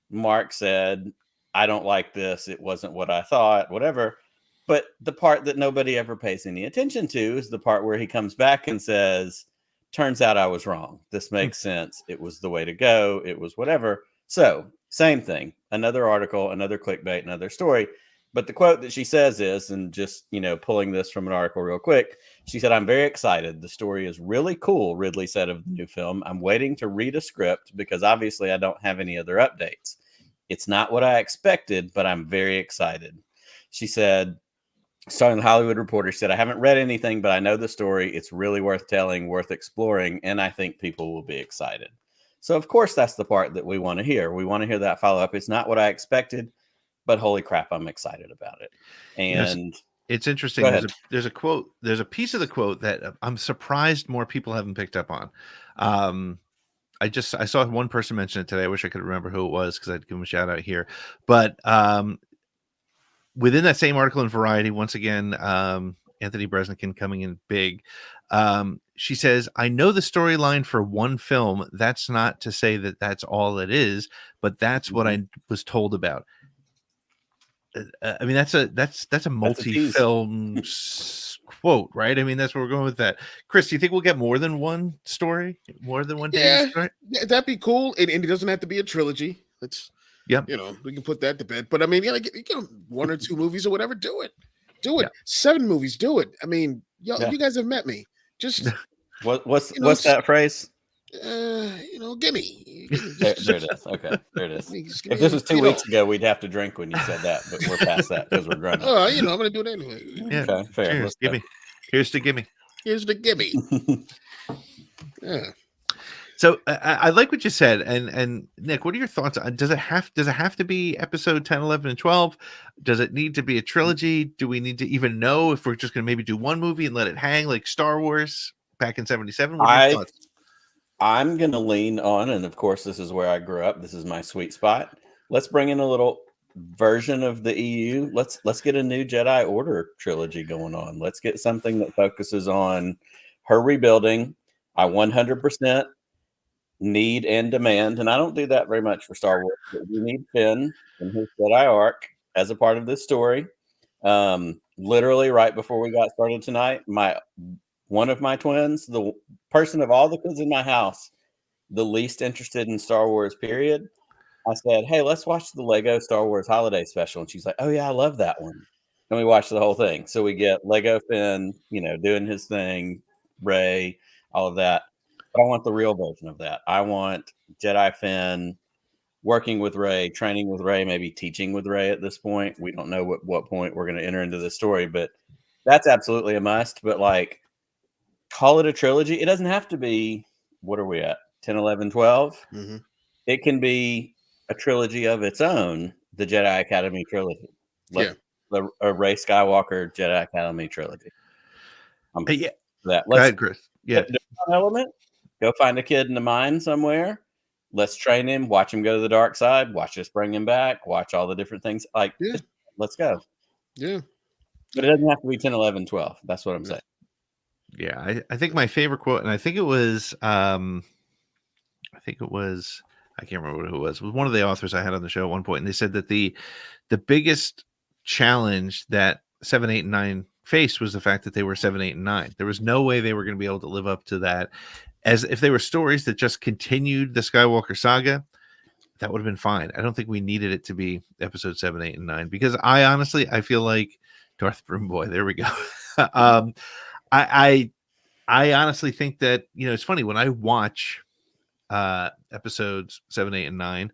Speaker 5: Mark said, I don't like this. It wasn't what I thought, whatever. But the part that nobody ever pays any attention to is the part where he comes back and says, turns out I was wrong. This makes sense. It was the way to go. It was whatever. So same thing, another article, another clickbait, another story. But the quote that she says is, and just, pulling this from an article real quick, she said, I'm very excited. The story is really cool, Ridley said of the new film. I'm waiting to read a script because obviously I don't have any other updates. It's not what I expected, but I'm very excited. She said, starting the Hollywood Reporter, she said, I haven't read anything, but I know the story. It's really worth telling, worth exploring, and I think people will be excited. So, of course, that's the part that we want to hear. We want to hear that follow-up. It's not what I expected, but holy crap, I'm excited about it. And
Speaker 4: It's interesting.
Speaker 5: Go ahead.
Speaker 4: There's a quote. There's a piece of the quote that I'm surprised more people haven't picked up on. I saw one person mention it today. I wish I could remember who it was because I'd give him a shout out here. But within that same article in Variety, once again, Anthony Bresnikan coming in big. She says, "I know the storyline for one film. That's not to say that that's all it is, but that's what I was told about." I mean, that's a multi-film quote, right? I mean, that's where we're going with that. Chris, do you think we'll get more than one story, more than one Daisy story?
Speaker 3: Yeah, that'd be cool. And it doesn't have to be a trilogy. Let's, we can put that to bed. But I mean, like, one or two movies or whatever. Do it. Yeah. 7 movies. Do it. I mean, you guys have met me. Just
Speaker 5: what's that phrase?
Speaker 3: Gimme.
Speaker 5: There it is. Okay, there it is. If this was 2 weeks ago, we'd have to drink when you said that, but we're past that because we're grown up.
Speaker 3: Oh, I'm gonna do it anyway.
Speaker 4: Yeah,
Speaker 5: okay, fair.
Speaker 4: Cheers, gimme. Here's the gimme.
Speaker 3: Here's the gimme. Yeah.
Speaker 4: So I like what you said, and Nick, what are your thoughts? Does it have to be episode 10, 11, and 12? Does it need to be a trilogy? Do we need to even know if we're just going to maybe do one movie and let it hang like Star Wars back in '77? What are your thoughts?
Speaker 5: I'm going to lean on, and of course, this is where I grew up. This is my sweet spot. Let's bring in a little version of the EU. Let's get a new Jedi Order trilogy going on. Let's get something that focuses on her rebuilding. I 100% need and demand, and I don't do that very much for Star Wars, but we need Finn and his Jedi arc as a part of this story. Literally right before we got started tonight, one of my twins, the person of all the kids in my house, the least interested in Star Wars, period. I said, "Hey, let's watch the Lego Star Wars Holiday Special." And she's like, "Oh yeah, I love that one." And we watched the whole thing. So we get Lego Finn, doing his thing, Rey, all of that. But I want the real version of that. I want Jedi Finn working with Rey, training with Rey, maybe teaching with Rey at this point. We don't know what point we're going to enter into this story, but that's absolutely a must. But like, call it a trilogy. It doesn't have to be, what are we at? 10, 11, 12?
Speaker 3: Mm-hmm.
Speaker 5: It can be a trilogy of its own, the Jedi Academy trilogy. A Rey Skywalker Jedi Academy trilogy.
Speaker 4: Yeah.
Speaker 5: That.
Speaker 4: Go ahead, Chris. Yeah.
Speaker 5: Element. Go find a kid in the mine somewhere. Let's train him. Watch him go to the dark side. Watch us bring him back. Watch all the different things. Let's go.
Speaker 3: Yeah.
Speaker 5: But it doesn't have to be 10, 11, 12. That's what I'm saying.
Speaker 4: Yeah, I think my favorite quote, and I think it was I can't remember who it was. It was one of the authors I had on the show at one point, and they said that the biggest challenge that 7, 8, and 9 faced was the fact that they were 7, 8, and 9. There was no way they were going to be able to live up to that. As if they were stories that just continued the Skywalker saga, that would have been fine. I don't think we needed it to be episode 7, 8, and 9 because I feel like Darth Broomboy. There we go. I honestly think that, it's funny when I watch episodes 7, 8, and 9,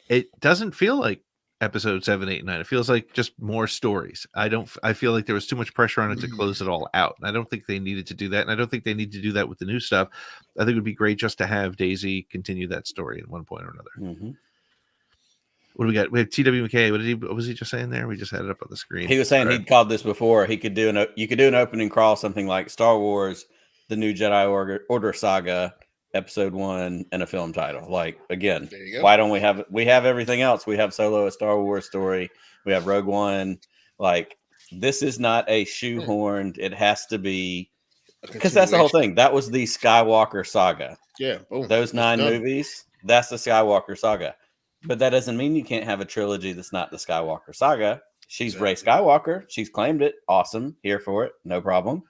Speaker 4: it doesn't feel like episode 7, 8, and 9. It feels like just more stories. I feel like there was too much pressure on it to close it all out. And I don't think they needed to do that. And I don't think they need to do that with the new stuff. I think it would be great just to have Daisy continue that story at one point or another.
Speaker 5: Mm-hmm.
Speaker 4: What do we got? We have TW McKay. What was he just saying there? We just had it up on the screen.
Speaker 5: He was saying he'd called this before. You could do an opening crawl, something like Star Wars, the new Jedi Order saga, episode 1, and a film title. Like, again, why don't we have everything else? We have Solo, a Star Wars story. We have Rogue One. Like, this is not a shoehorned. It has to be, because that's the whole thing. That was the Skywalker saga.
Speaker 3: Yeah. Boom.
Speaker 5: Those 9 movies, that's the Skywalker saga. But that doesn't mean you can't have a trilogy that's not the Skywalker saga. She's Rey Skywalker. She's claimed it. Awesome. Here for it. No problem.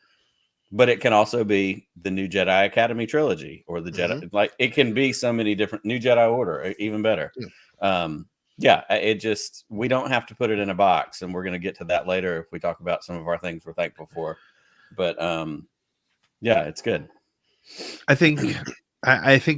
Speaker 5: But it can also be the new Jedi Academy trilogy or the Jedi. Like, it can be so many different new Jedi Order, even better. It just, we don't have to put it in a box. And we're going to get to that later if we talk about some of our things we're thankful for. But it's good.
Speaker 4: I think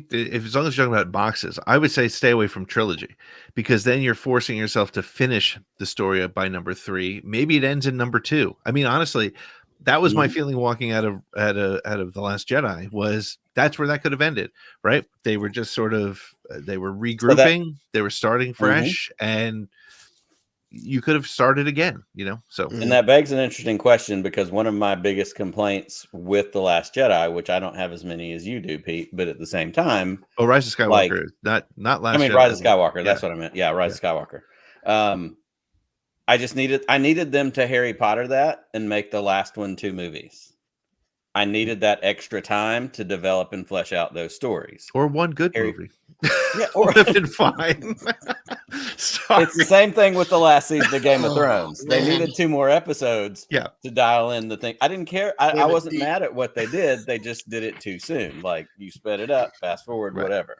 Speaker 4: that as long as you're talking about boxes, I would say stay away from trilogy, because then you're forcing yourself to finish the story by number 3. Maybe it ends in number 2. I mean, honestly, that was my feeling walking out of The Last Jedi. Was that's where that could have ended, right? They were just sort of they were regrouping, they were starting fresh, and you could have started again, so.
Speaker 5: And that begs an interesting question, because one of my biggest complaints with The Last Jedi, which I don't have as many as you do, Pete, but at the same time,
Speaker 4: Rise of Skywalker, not Last Jedi.
Speaker 5: Rise of Skywalker. That's what I meant. Yeah, Rise of Skywalker. I needed them to Harry Potter that and make the last one 2 movies. I needed that extra time to develop and flesh out those stories.
Speaker 4: Or one good movie.
Speaker 5: Yeah, or
Speaker 4: would have been fine.
Speaker 5: It's the same thing with the last season of Game of Thrones. They needed 2 more episodes to dial in the thing. I didn't care. I wasn't mad at what they did. They just did it too soon. Like, you sped it up, fast forward, whatever.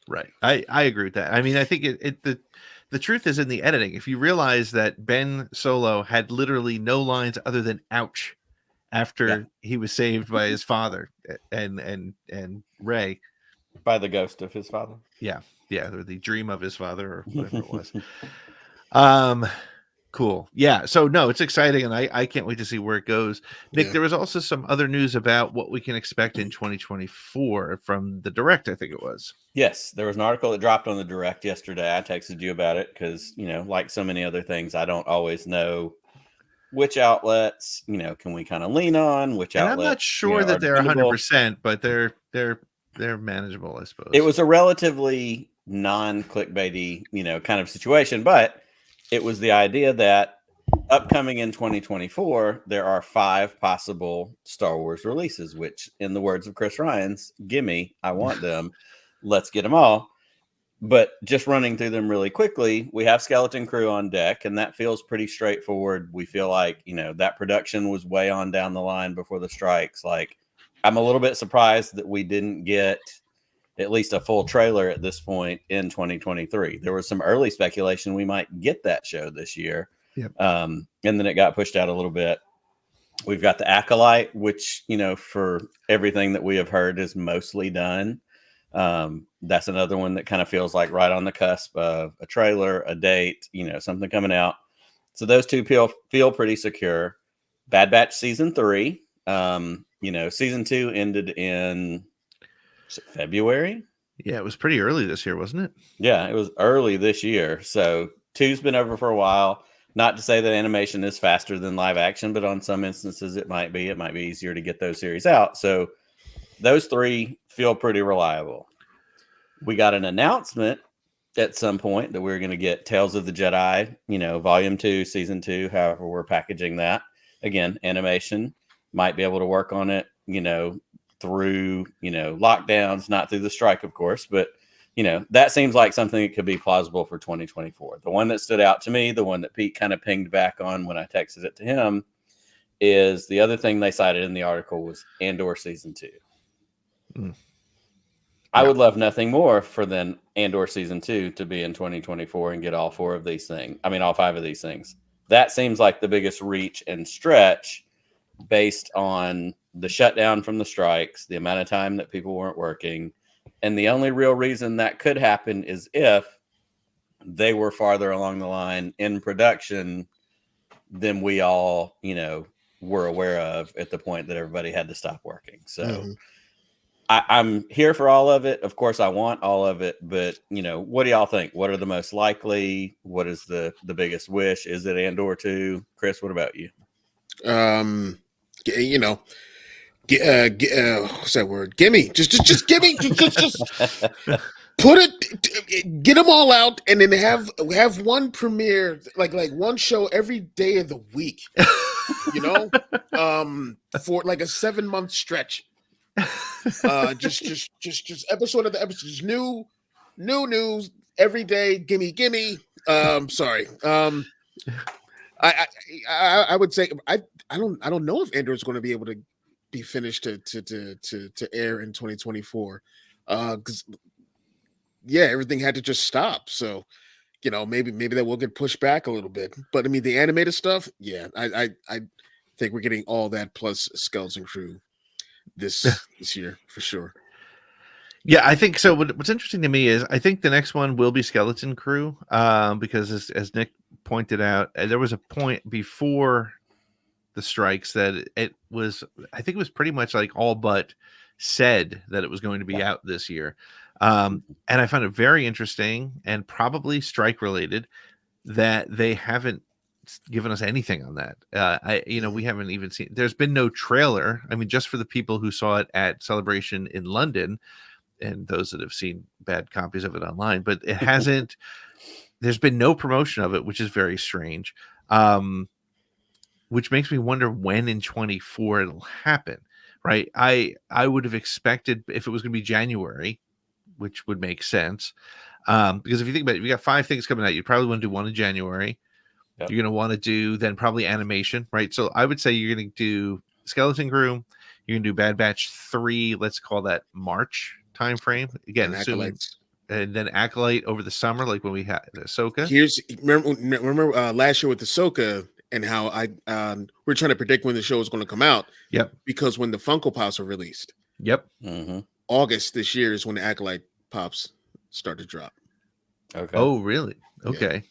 Speaker 4: Right. I agree with that. I mean, I think the truth is in the editing. If you realize that Ben Solo had literally no lines other than "ouch" after he was saved by his father and Rey,
Speaker 5: by the ghost of his father.
Speaker 4: Yeah, or the dream of his father, or whatever it was. Cool. Yeah. So no, it's exciting, and I can't wait to see where it goes. Nick, there was also some other news about what we can expect in 2024 from the Direct, I think it was.
Speaker 5: Yes, there was an article that dropped on the Direct yesterday. I texted you about it because, like so many other things, I don't always know which outlets, can we kind of lean on, which outlets.
Speaker 4: I'm not sure that they're 100%, but they're manageable, I suppose.
Speaker 5: It was a relatively non-clickbaity, kind of situation, but it was the idea that upcoming in 2024, there are 5 possible Star Wars releases, which, in the words of Chris Ryan's, gimme, I want them. Let's get them all. But just running through them really quickly, we have Skeleton Crew on deck, and that feels pretty straightforward. We feel like, that production was way on down the line before the strikes. Like, I'm a little bit surprised that we didn't get at least a full trailer at this point in 2023. There was some early speculation we might get that show this year.
Speaker 4: Yep.
Speaker 5: And then it got pushed out a little bit. We've got the Acolyte, which, for everything that we have heard is mostly done. That's another one that kind of feels like right on the cusp of a trailer, a date, something coming out. So those 2 feel pretty secure. Bad Batch season 3. Season 2 ended in February.
Speaker 4: Yeah, it was pretty early this year, wasn't it?
Speaker 5: Yeah, it was early this year. So 2's been over for a while. Not to say that animation is faster than live action, but on some instances it might be. It might be easier to get those series out. So those 3 feel pretty reliable. We got an announcement at some point that we're going to get Tales of the Jedi, Volume 2, Season 2, however we're packaging that. Again, animation, might be able to work on it, through, lockdowns, not through the strike, of course, but, that seems like something that could be plausible for 2024. The one that stood out to me, the one that Pete kind of pinged back on when I texted it to him, is the other thing they cited in the article was Andor Season 2. I would love nothing more for than Andor Season 2 to be in 2024 and get all 4 of these things. I mean, all 5 of these things. That seems like the biggest reach and stretch based on the shutdown from the strikes, the amount of time that people weren't working. And the only real reason that could happen is if they were farther along the line in production than we all, were aware of at the point that everybody had to stop working. So I'm here for all of it. Of course, I want all of it, but what do y'all think? What are the most likely? What is the biggest wish? Is it Andor 2? Chris, what about you?
Speaker 3: What's that word? Gimme, just gimme, just put it, get them all out, and then have one premiere, like one show every day of the week, for like a 7-month stretch. Just episode of the episode, just new news every day. Gimme. Sorry. I would say I don't know if Andor is going to be able to be finished to air in 2024, because everything had to just stop. So maybe that will get pushed back a little bit. But I mean, the animated stuff, I think we're getting all that plus Skeleton Crew this year for sure.
Speaker 4: Yeah, I think so. What's interesting to me is I think the next one will be Skeleton Crew, because as Nick pointed out, there was a point before the strikes that I think it was pretty much like all but said that it was going to be out this year. And I found it very interesting and probably strike related that they haven't given us anything on that. We haven't even seen. There's been no trailer. I mean, just for the people who saw it at Celebration in London, and those that have seen bad copies of it online, but it hasn't. There's been no promotion of it, which is very strange. Which makes me wonder when in 24 it'll happen, right? I would have expected if it was going to be January, which would make sense. Because if you think about it, you got 5 things coming out. You probably want to do one in January. Yep. You're going to want to do then probably animation, right? So I would say you're going to do Skeleton Crew. You're going to do Bad Batch 3. Let's call that March timeframe. Again, assuming, and then Acolyte over the summer, like when we had Ahsoka.
Speaker 3: Remember last year with Ahsoka, and how we're trying to predict when the show is going to come out.
Speaker 4: Yep.
Speaker 3: Because when the Funko Pops are released.
Speaker 4: Yep.
Speaker 5: Mm-hmm.
Speaker 3: August this year is when the Acolyte Pops start to drop.
Speaker 4: Okay. Oh, really? Okay.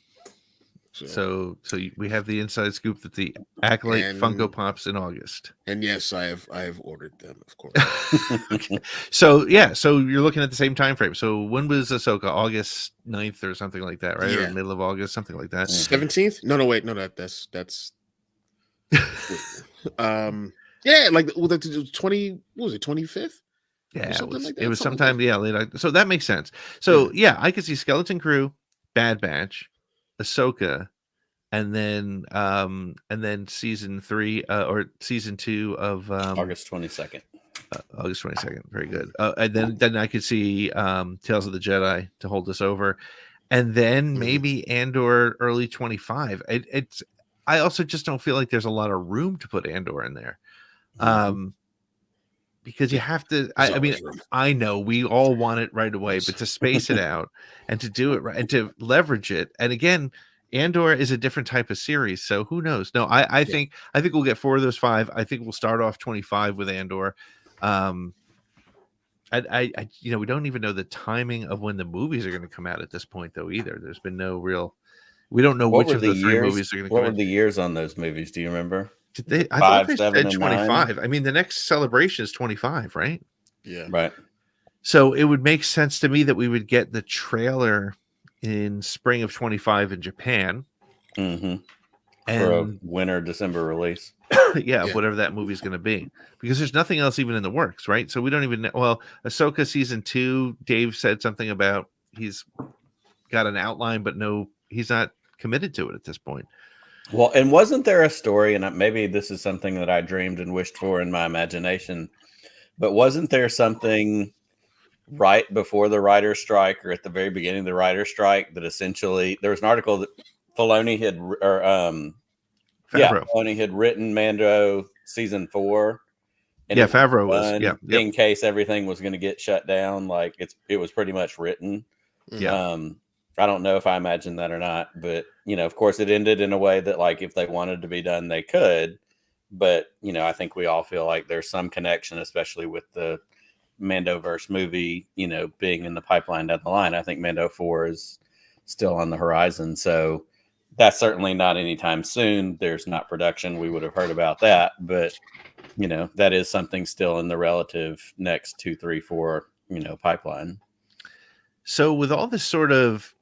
Speaker 4: Yeah. So we have the inside scoop that the Acolyte Funko Pops in August.
Speaker 3: And yes, I have ordered them, of course.
Speaker 4: Okay. So you're looking at the same time frame. So when was Ahsoka? August 9th or something like that, right?
Speaker 3: Yeah.
Speaker 4: Or middle of August, something like that.
Speaker 3: 17th? No, wait, no, that's yeah, like the 20, what was it, 25th?
Speaker 4: Yeah, it was sometime, late. So that makes sense. So I could see Skeleton Crew, Bad Batch, Ahsoka, and then season 3 or season 2 of
Speaker 5: August 22nd.
Speaker 4: August 22nd. Very good. And then I could see Tales of the Jedi to hold us over, and then maybe Andor early 25. I also just don't feel like there's a lot of room to put Andor in there. Because you have to, I know we all want it right away, but to space it out and to do it right and to leverage it. And again, Andor is a different type of series. So who knows? No, I think we'll get 4 of those 5. I think we'll start off 25 with Andor. We don't even know the timing of when the movies are going to come out at this point though, either. There's been no real, we don't know which of the 3 movies are going to come out.
Speaker 5: What were the years on those movies? Do you remember?
Speaker 4: I thought they said 25. 9? I mean, the next celebration is 25, right?
Speaker 3: Yeah.
Speaker 5: Right.
Speaker 4: So it would make sense to me that we would get the trailer in spring of 25 in Japan.
Speaker 5: Mm-hmm. For a winter, December release.
Speaker 4: Yeah, whatever that movie is going to be. Because there's nothing else even in the works, right? So we don't even know. Well, Ahsoka season 2, Dave said something about he's got an outline, but he's not committed to it at this point.
Speaker 5: Well, and wasn't there a story, and maybe this is something that I dreamed and wished for in my imagination, but wasn't there something right before the writer's strike or at the very beginning of the writer's strike that essentially there was an article that Filoni had, Filoni had written Mando season 4. And
Speaker 4: Favreau was,
Speaker 5: in case everything was going to get shut down, like it was pretty much written.
Speaker 4: Yeah.
Speaker 5: I don't know if I imagined that or not, but of course it ended in a way that like if they wanted to be done, they could. But I think we all feel like there's some connection, especially with the Mandoverse movie, being in the pipeline down the line. I think Mando 4 is still on the horizon, so that's certainly not anytime soon. There's not production. We would have heard about that, but that is something still in the relative next 2, 3, 4, pipeline.
Speaker 4: So with all this sort of,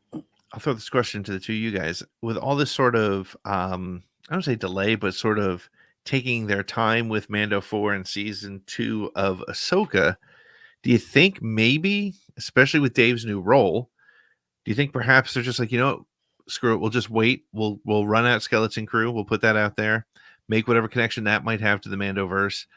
Speaker 4: I'll throw this question to the two of you guys. With all this sort of, I don't say delay, but sort of taking their time with Mando 4 and season 2 of Ahsoka, do you think maybe, especially with Dave's new role, do you think perhaps they're just like, screw it, we'll just wait. We'll run out Skeleton Crew. We'll put that out there, make whatever connection that might have to the Mandoverse,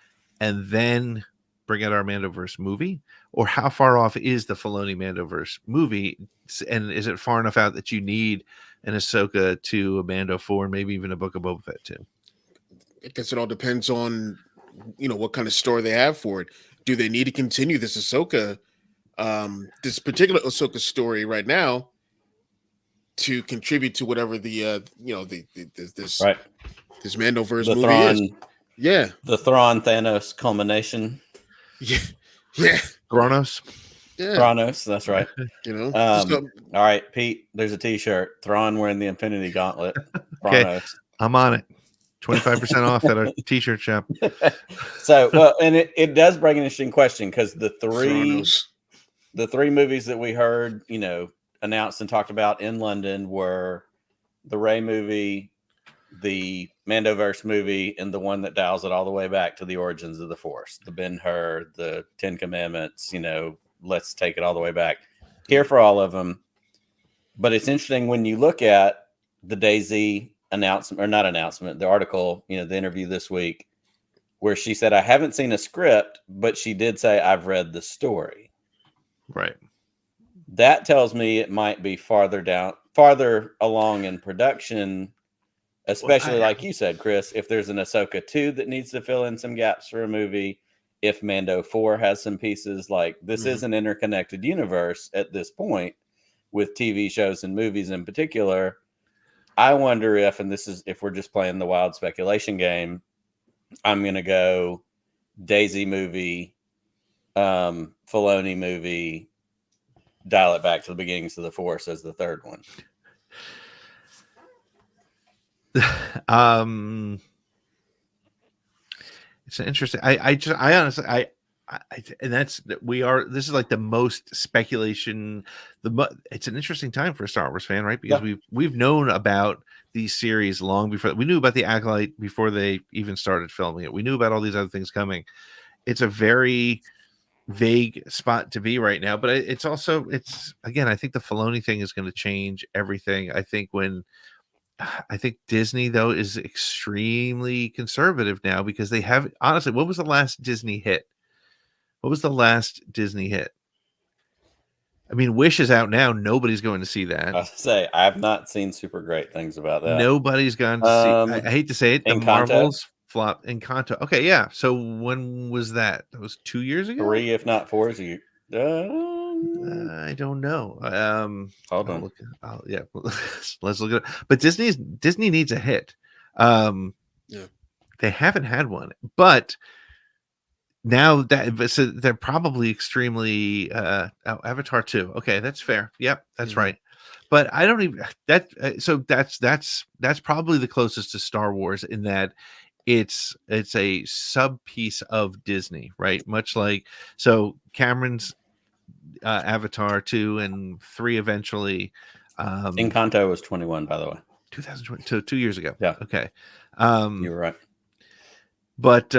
Speaker 4: and then bring out our Mandoverse movie? Or how far off is the Filoni Mandoverse movie? And is it far enough out that you need an Ahsoka to a Mando 4, maybe even a Book of Boba Fett too?
Speaker 3: I guess it all depends on, what kind of story they have for it. Do they need to continue this Ahsoka, this particular Ahsoka story right now to contribute to whatever the this Mandoverse movie is? Yeah.
Speaker 5: The Thrawn Thanos culmination.
Speaker 3: Yeah.
Speaker 4: Chronos.
Speaker 3: Yeah.
Speaker 5: Chronos, that's right.
Speaker 3: All
Speaker 5: right, Pete, there's a t-shirt. Thrawn wearing the Infinity Gauntlet.
Speaker 4: Okay,
Speaker 5: Chronos.
Speaker 4: I'm on it. 25% off at our t-shirt shop.
Speaker 5: So, well, and it does bring an interesting question because the three movies that we heard, announced and talked about in London were the Rey movie, the Mandoverse movie, and the one that dials it all the way back to the origins of the Force, the Ben-Hur, the Ten Commandments, let's take it all the way back. Here for all of them. But it's interesting when you look at the Daisy announcement, or not announcement, the article, the interview this week, where she said, I haven't seen a script, but she did say, I've read the story.
Speaker 4: Right.
Speaker 5: That tells me it might be farther along in production, especially like you said, Chris, if there's an Ahsoka 2 that needs to fill in some gaps for a movie, if Mando 4 has some pieces, like this is an interconnected universe at this point with TV shows and movies in particular. I wonder if, and this is if we're just playing the wild speculation game, I'm going to go Daisy movie, Filoni movie, dial it back to the beginnings of the Force as the third one.
Speaker 4: It's an interesting. I honestly, and this is like the most speculation. It's an interesting time for a Star Wars fan, right? Because we've known about these series long before. We knew about the Acolyte before they even started filming it. We knew about all these other things coming. It's a very vague spot to be right now, but it's again, I think the Filoni thing is going to change everything. I think Disney though is extremely conservative now because they have, honestly, what was the last Disney hit? I mean, Wish is out now. Nobody's going to see that.
Speaker 5: I have not seen super great things about that.
Speaker 4: Nobody's gone to see. I hate to say it. The
Speaker 5: Encanto?
Speaker 4: Marvels flop. Encanto. Okay, yeah. So when was that? That was 2 years ago.
Speaker 5: 3, if not 4 years.
Speaker 4: I don't know.
Speaker 5: Hold on.
Speaker 4: Yeah, let's look at it. But Disney needs a hit. They haven't had one, but now so they're probably extremely Avatar 2. Okay, that's fair. Yep, that's right. But I don't even so that's probably the closest to Star Wars in that it's a sub piece of Disney, right? Much like Cameron's Avatar 2 and 3 eventually.
Speaker 5: Encanto was 21, by the way.
Speaker 4: 2020, so 2 years ago.
Speaker 5: Yeah.
Speaker 4: Okay.
Speaker 5: You were right.
Speaker 4: But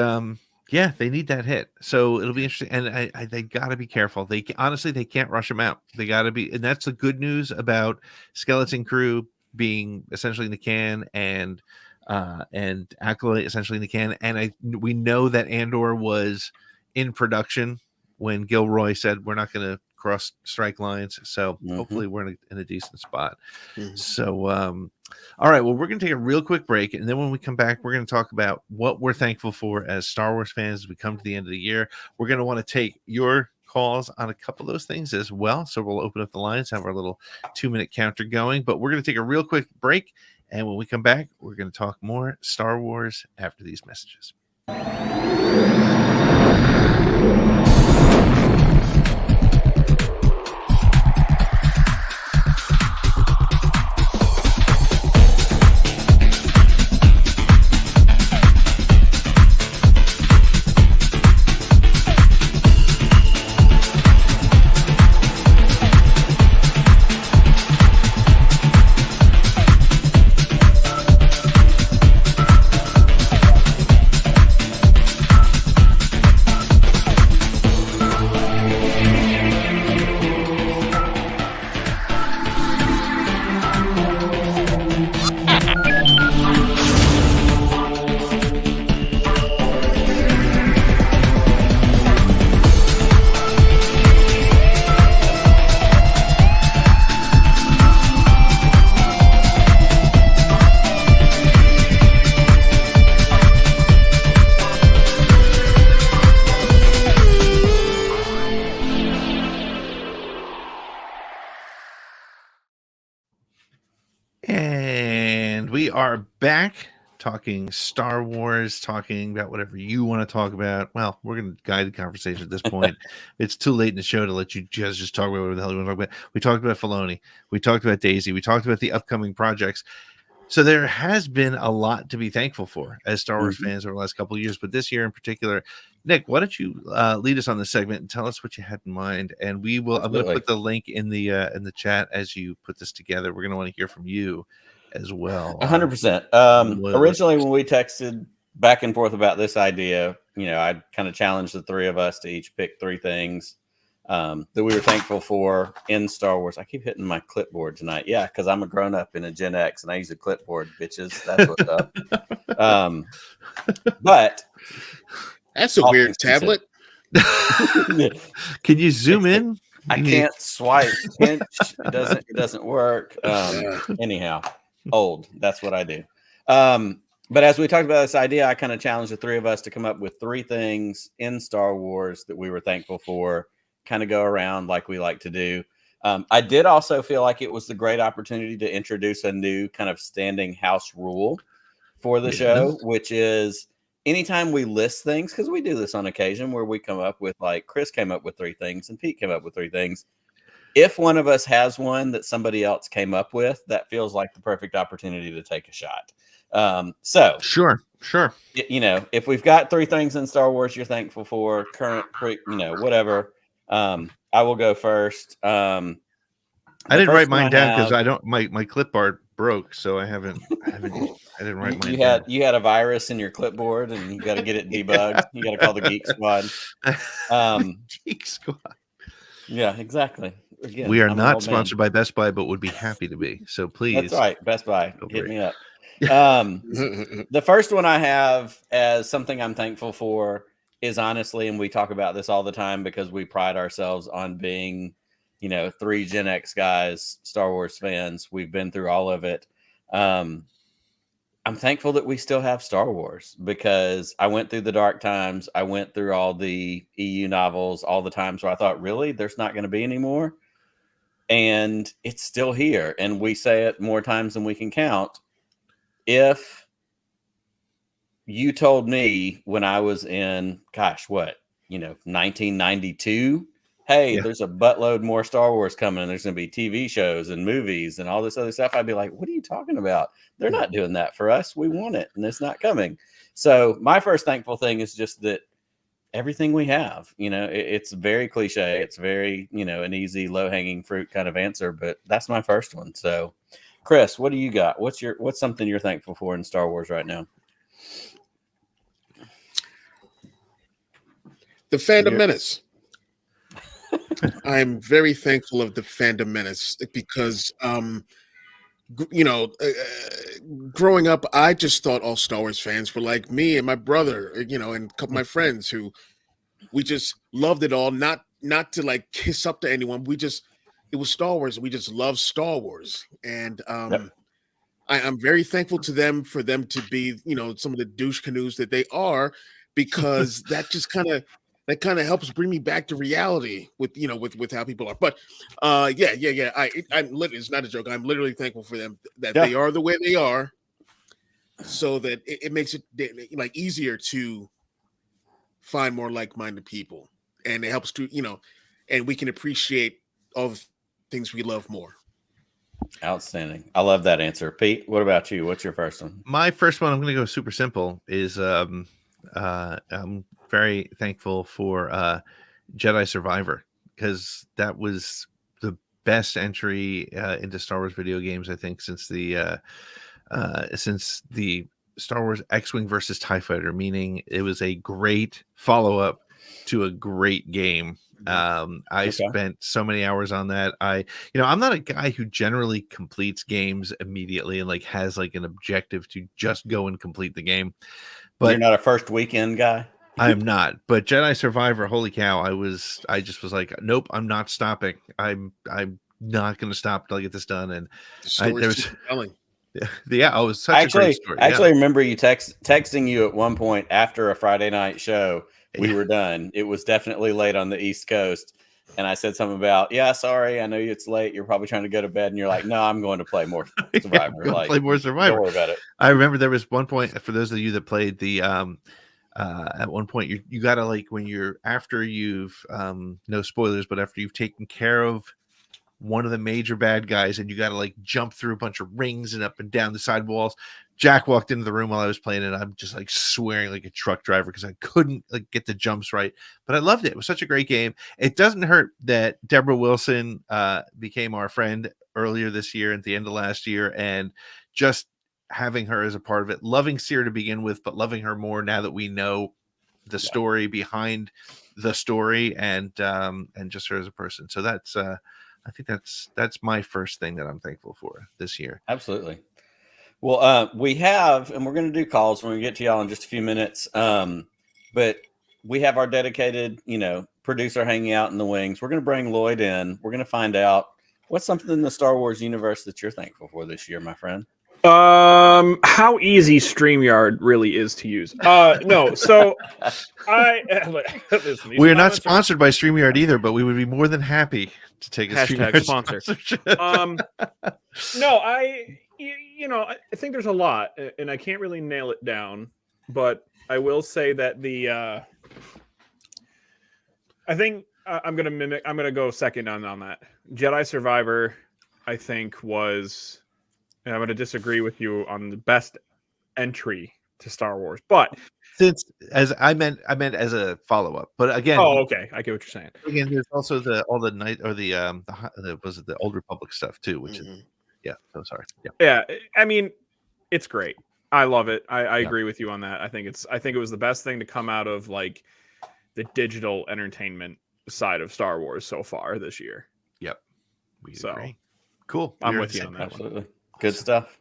Speaker 4: yeah, they need that hit. So it'll be interesting. And they got to be careful. They can't rush them out. They got to be, and that's the good news about Skeleton Crew being essentially in the can and Acolyte essentially in the can. And we know that Andor was in production when Gilroy said we're not going to cross strike lines. So hopefully we're in a decent spot. So all right, well, we're going to take a real quick break, and then when we come back, we're going to talk about what we're thankful for as Star Wars fans as we come to the end of the year. We're going to want to take your calls on a couple of those things as well. So we'll open up the lines, have our little 2-minute counter going, but we're going to take a real quick break, and when we come back, we're going to talk more Star Wars after these messages. We are back talking Star Wars, talking about whatever you want to talk about. Well, we're going to guide the conversation at this point. It's too late in the show to let you just talk about whatever the hell you want to talk about. We talked about Filoni. We talked about Daisy. We talked about the upcoming projects. So there has been a lot to be thankful for as Star Wars fans over the last couple of years, but this year in particular. Nick, why don't you lead us on this segment and tell us what you had in mind? And we will. I'm going to put the link in the chat as you put this together. We're going to want to hear from you as well.
Speaker 5: 100%. Originally, when we texted back and forth about this idea, I kind of challenged the three of us to each pick three things that we were thankful for in Star Wars. I keep hitting my clipboard tonight. Yeah, because I'm a grown up in a Gen X and I use a clipboard, bitches. That's what's up. But
Speaker 3: that's a weird tablet.
Speaker 4: Can you zoom in?
Speaker 5: I can't swipe. It doesn't work. Anyhow, old. That's what I do. But as we talked about this idea, I kind of challenged the three of us to come up with three things in Star Wars that we were thankful for, kind of go around like we like to do. I did also feel like it was the great opportunity to introduce a new kind of standing house rule for the show, which is anytime we list things, because we do this on occasion where we come up with, like Chris came up with three things and Pete came up with three things. If one of us has one that somebody else came up with, that feels like the perfect opportunity to take a shot. So
Speaker 4: sure.
Speaker 5: If we've got three things in Star Wars you're thankful for, current, whatever, I will go first.
Speaker 4: I didn't write mine down because I don't. My clipboard broke, so I didn't write mine down.
Speaker 5: You had a virus in your clipboard, and you got to get it debugged. You got to call the Geek Squad.
Speaker 4: Geek Squad.
Speaker 5: Yeah, exactly. Again,
Speaker 4: we are not sponsored by Best Buy, but would be happy to be. So please,
Speaker 5: that's right. Best Buy, hit me up. The first one I have as something I'm thankful for is honestly, and we talk about this all the time because we pride ourselves on being, three Gen X guys, Star Wars fans. We've been through all of it. I'm thankful that we still have Star Wars because I went through the dark times. I went through all the EU novels, all the times where I thought, really, there's not going to be any more. And it's still here. And we say it more times than we can count. If you told me when I was in, 1992, hey, there's a buttload more Star Wars coming and there's going to be TV shows and movies and all this other stuff, I'd be like, what are you talking about? They're not doing that for us. We want it and it's not coming. So my first thankful thing is just that everything we have, it's very cliche. It's very, an easy low hanging fruit kind of answer, but that's my first one. So Chris, what do you got? What's something you're thankful for in Star Wars right now?
Speaker 3: The Phantom Menace. I'm very thankful of the Phantom Menace because, growing up, I just thought all Star Wars fans were like me and my brother, and a couple of my friends who we just loved it all. Not to like kiss up to anyone. It was Star Wars. We just love Star Wars. And I'm very thankful to them for them to be, some of the douche canoes that they are, because that just kind of helps bring me back to reality with how people are. But I'm it's not a joke. I'm literally thankful for them that they are the way they are, so that it makes it like easier to find more like-minded people, and it helps to and we can appreciate all the things we love more.
Speaker 5: Outstanding. I love that answer. Pete, what about you? What's your first one?
Speaker 4: My first one, I'm going to go super simple, is I'm very thankful for Jedi Survivor, because that was the best entry into Star Wars video games, I think, since the Star Wars X-Wing versus TIE Fighter, meaning it was a great follow-up to a great game. I spent so many hours on that. I'm not a guy who generally completes games immediately and like has like an objective to just go and complete the game. But
Speaker 5: you're not a first weekend guy.
Speaker 4: I am not. But Jedi Survivor, holy cow! I just was like, nope, I'm not stopping. I'm not going to stop till I get this done. And
Speaker 3: there was telling.
Speaker 4: Yeah, it was such a great story.
Speaker 5: I actually remember you texting you at one point after a Friday night show. We were done. It was definitely late on the East Coast. And I said something about, sorry, I know it's late. You're probably trying to go to bed. And you're like, no, I'm going to play more Survivor.
Speaker 4: Play more Survivor.
Speaker 5: Don't worry about it.
Speaker 4: I remember there was one point, for those of you that played the, at one point, you got to like, when you're, after you've, no spoilers, but after you've taken care of one of the major bad guys and you got to like jump through a bunch of rings and up and down the side walls. Jack walked into the room while I was playing it. I'm just like swearing like a truck driver because I couldn't like get the jumps right, but I loved it. It was such a great game. It doesn't hurt that Deborah Wilson became our friend earlier this year at the end of last year, and just having her as a part of it, loving Seer to begin with, but loving her more now that we know the story behind the story, and just her as a person. So that's I think that's my first thing that I'm thankful for this year.
Speaker 5: Absolutely. Well, we have, and we're going to do calls when we get to y'all in just a few minutes. But we have our dedicated, producer hanging out in the wings. We're going to bring Lloyd in. We're going to find out what's something in the Star Wars universe that you're thankful for this year, my friend.
Speaker 7: How easy StreamYard really is to use. No, so listen,
Speaker 4: we're not sponsored by StreamYard either, but we would be more than happy to take a
Speaker 7: hashtag sponsor. No, I think there's a lot, and I can't really nail it down, but I will say that I think I'm gonna go second on that. Jedi Survivor, I think was. And I'm going to disagree with you on the best entry to Star Wars, but
Speaker 4: since as I meant as a follow up. But again,
Speaker 7: okay, I get what you're saying.
Speaker 4: Again, there's also the night or the was it the Old Republic stuff too, which is so sorry.
Speaker 7: Yeah, I mean, it's great. I love it. I agree with you on that. I think it was the best thing to come out of like the digital entertainment side of Star Wars so far this year.
Speaker 4: Yep. We agree. Cool.
Speaker 7: I'm with you on that.
Speaker 5: Absolutely. Good stuff.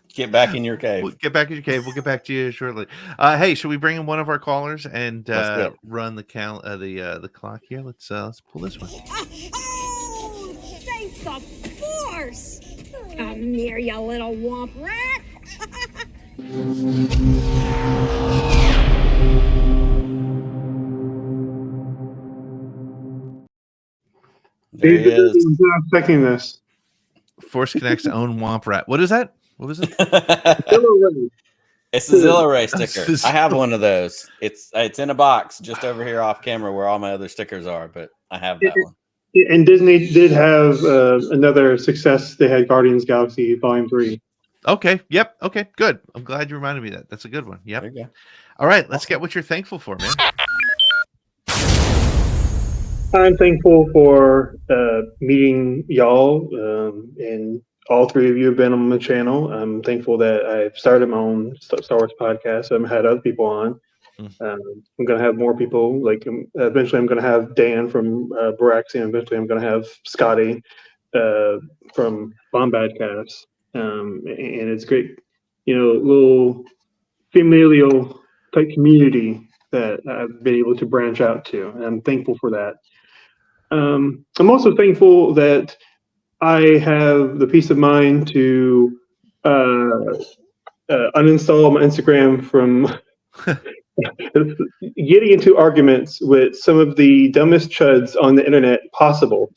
Speaker 5: Get back in your cave.
Speaker 4: We'll get back in your cave. We'll get back to you shortly. Hey, should we bring in one of our callers and run the clock here? Let's pull this one.
Speaker 6: Oh, thank the Force! Come here, you little womp rat!
Speaker 5: There he is.
Speaker 10: I'm not expecting this.
Speaker 4: Force Connect's own Womp Rat. What is that? What was it?
Speaker 5: It's a Zilla Ray sticker. I have one of those. It's in a box just over here off camera where all my other stickers are, but I have that one.
Speaker 10: And Disney did have another success. They had Guardians of the Galaxy Volume 3.
Speaker 4: Okay. Yep. Okay. Good. I'm glad you reminded me of that. That's a good one. Yep. All right. Let's get what you're thankful for, man.
Speaker 10: I'm thankful for meeting y'all, and all three of you have been on the channel. I'm thankful that I've started my own Star Wars podcast. I've had other people on. I'm going to have more people. Like eventually, I'm going to have Dan from Baraxian. Eventually, I'm going to have Scotty from Bombadcast. And it's great, little familial type community that I've been able to branch out to. And I'm thankful for that. I'm also thankful that I have the peace of mind to uninstall my Instagram from getting into arguments with some of the dumbest chuds on the internet possible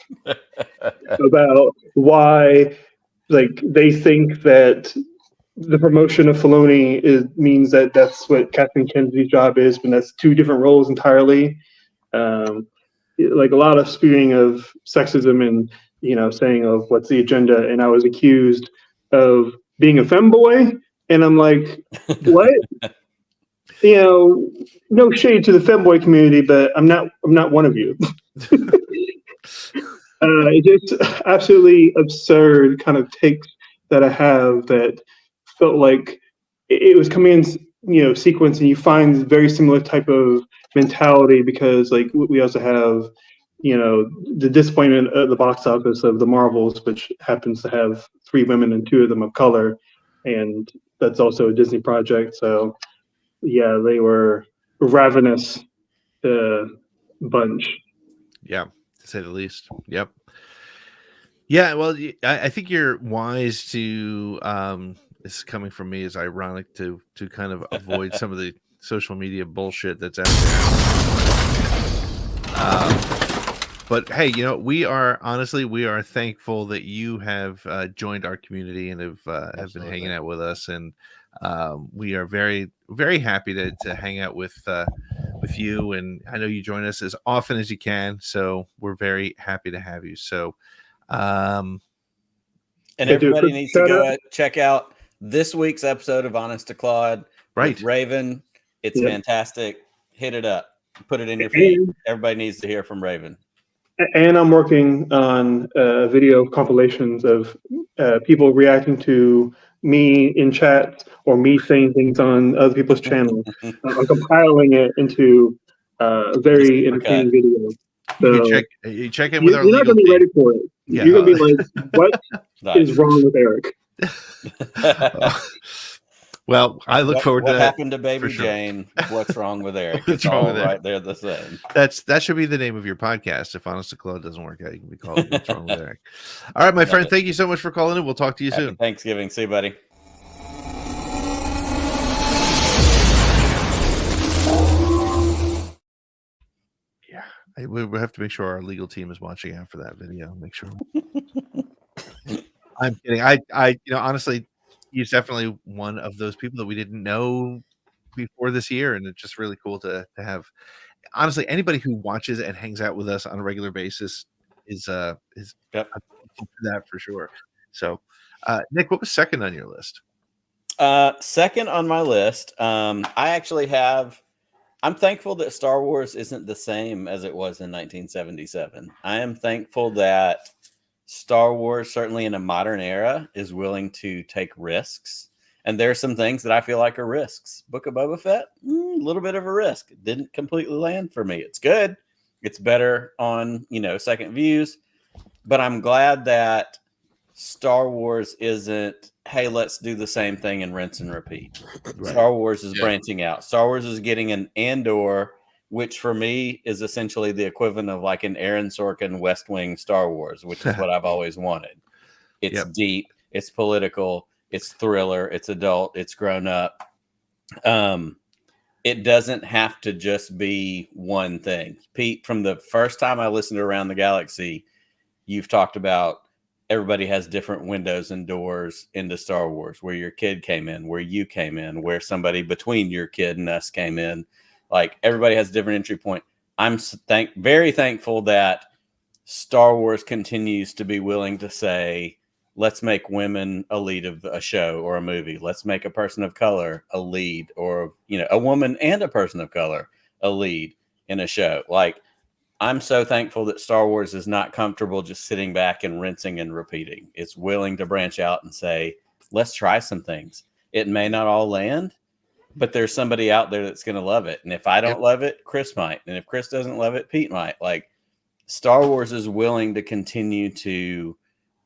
Speaker 10: about why, they think that the promotion of Filoni means that that's what Kathleen Kennedy's job is, but that's two different roles entirely. A lot of spewing of sexism and saying of what's the agenda, and I was accused of being a femboy, and I'm like, what? No shade to the femboy community, but I'm not one of you. It's just absolutely absurd kind of takes that I have that felt like it was coming in sequence, and you find very similar type of mentality because we also have the disappointment at the box office of the Marvels, which happens to have 3 women and 2 of them of color, and that's also a Disney project. So yeah, they were a ravenous bunch.
Speaker 4: Yeah, to say the least. Yep. Yeah, well, I think you're wise to this is coming from me is ironic to kind of avoid some of the social media bullshit that's out there. But hey, we are thankful that you have joined our community and have been hanging out with us, and we are very, very happy to hang out with you. And I know you join us as often as you can, so we're very happy to have you. So,
Speaker 5: and everybody needs to go check out this week's episode of Honest to Claude.
Speaker 4: Right,
Speaker 5: Raven, it's fantastic. Hit it up, put it in your feed. Everybody needs to hear from Raven.
Speaker 10: And I'm working on video compilations of people reacting to me in chat or me saying things on other people's channels. I'm compiling it into a very entertaining video. So
Speaker 4: You check in with our
Speaker 10: you're not
Speaker 4: legal
Speaker 10: going to be
Speaker 4: team.
Speaker 10: ready for it.
Speaker 4: Yeah.
Speaker 10: You're going to be like, what is wrong with Eric?
Speaker 4: Well, I look forward to
Speaker 5: what
Speaker 4: that.
Speaker 5: happened to Baby
Speaker 4: for sure.
Speaker 5: Jane. What's wrong with Eric?
Speaker 4: What's
Speaker 5: It's
Speaker 4: wrong
Speaker 5: all
Speaker 4: with
Speaker 5: right
Speaker 4: Eric?
Speaker 5: there the same.
Speaker 4: That should be the name of your podcast. If Honest to Claude doesn't work out, you can be called What's Wrong with Eric. All right, my friend. Thank you so much for calling in. We'll talk to you soon.
Speaker 5: Thanksgiving. See you, buddy.
Speaker 4: Yeah, we have to make sure our legal team is watching out for that video. Make sure. I'm kidding. I honestly, he's definitely one of those people that we didn't know before this year, and it's just really cool to have. Honestly, anybody who watches and hangs out with us on a regular basis is that for sure. So, Nick, what was second on your list?
Speaker 5: Second on my list, I actually have. I'm thankful that Star Wars isn't the same as it was in 1977. I am thankful that Star Wars, certainly in a modern era, is willing to take risks. And there are some things that I feel like are risks. Book of Boba Fett, a little bit of a risk. It didn't completely land for me. It's good. It's better on, second views. But I'm glad that Star Wars isn't, hey, let's do the same thing and rinse and repeat. Right. Star Wars is branching out. Star Wars is getting an Andor, which for me is essentially the equivalent of like an Aaron Sorkin West Wing Star Wars, which is what I've always wanted. It's deep, it's political, it's thriller, it's adult, it's grown up. It doesn't have to just be one thing. Pete, from the first time I listened to Around the Galaxy, you've talked about everybody has different windows and doors into Star Wars, where your kid came in, where you came in, where somebody between your kid and us came in. Like, everybody has a different entry point. I'm very thankful that Star Wars continues to be willing to say, let's make women a lead of a show or a movie. Let's make a person of color a lead, or, a woman and a person of color a lead in a show. Like, I'm so thankful that Star Wars is not comfortable just sitting back and rinsing and repeating. It's willing to branch out and say, let's try some things. It may not all land, but there's somebody out there that's going to love it. And if I don't love it, Chris might. And if Chris doesn't love it, Pete might. Like, Star Wars is willing to continue to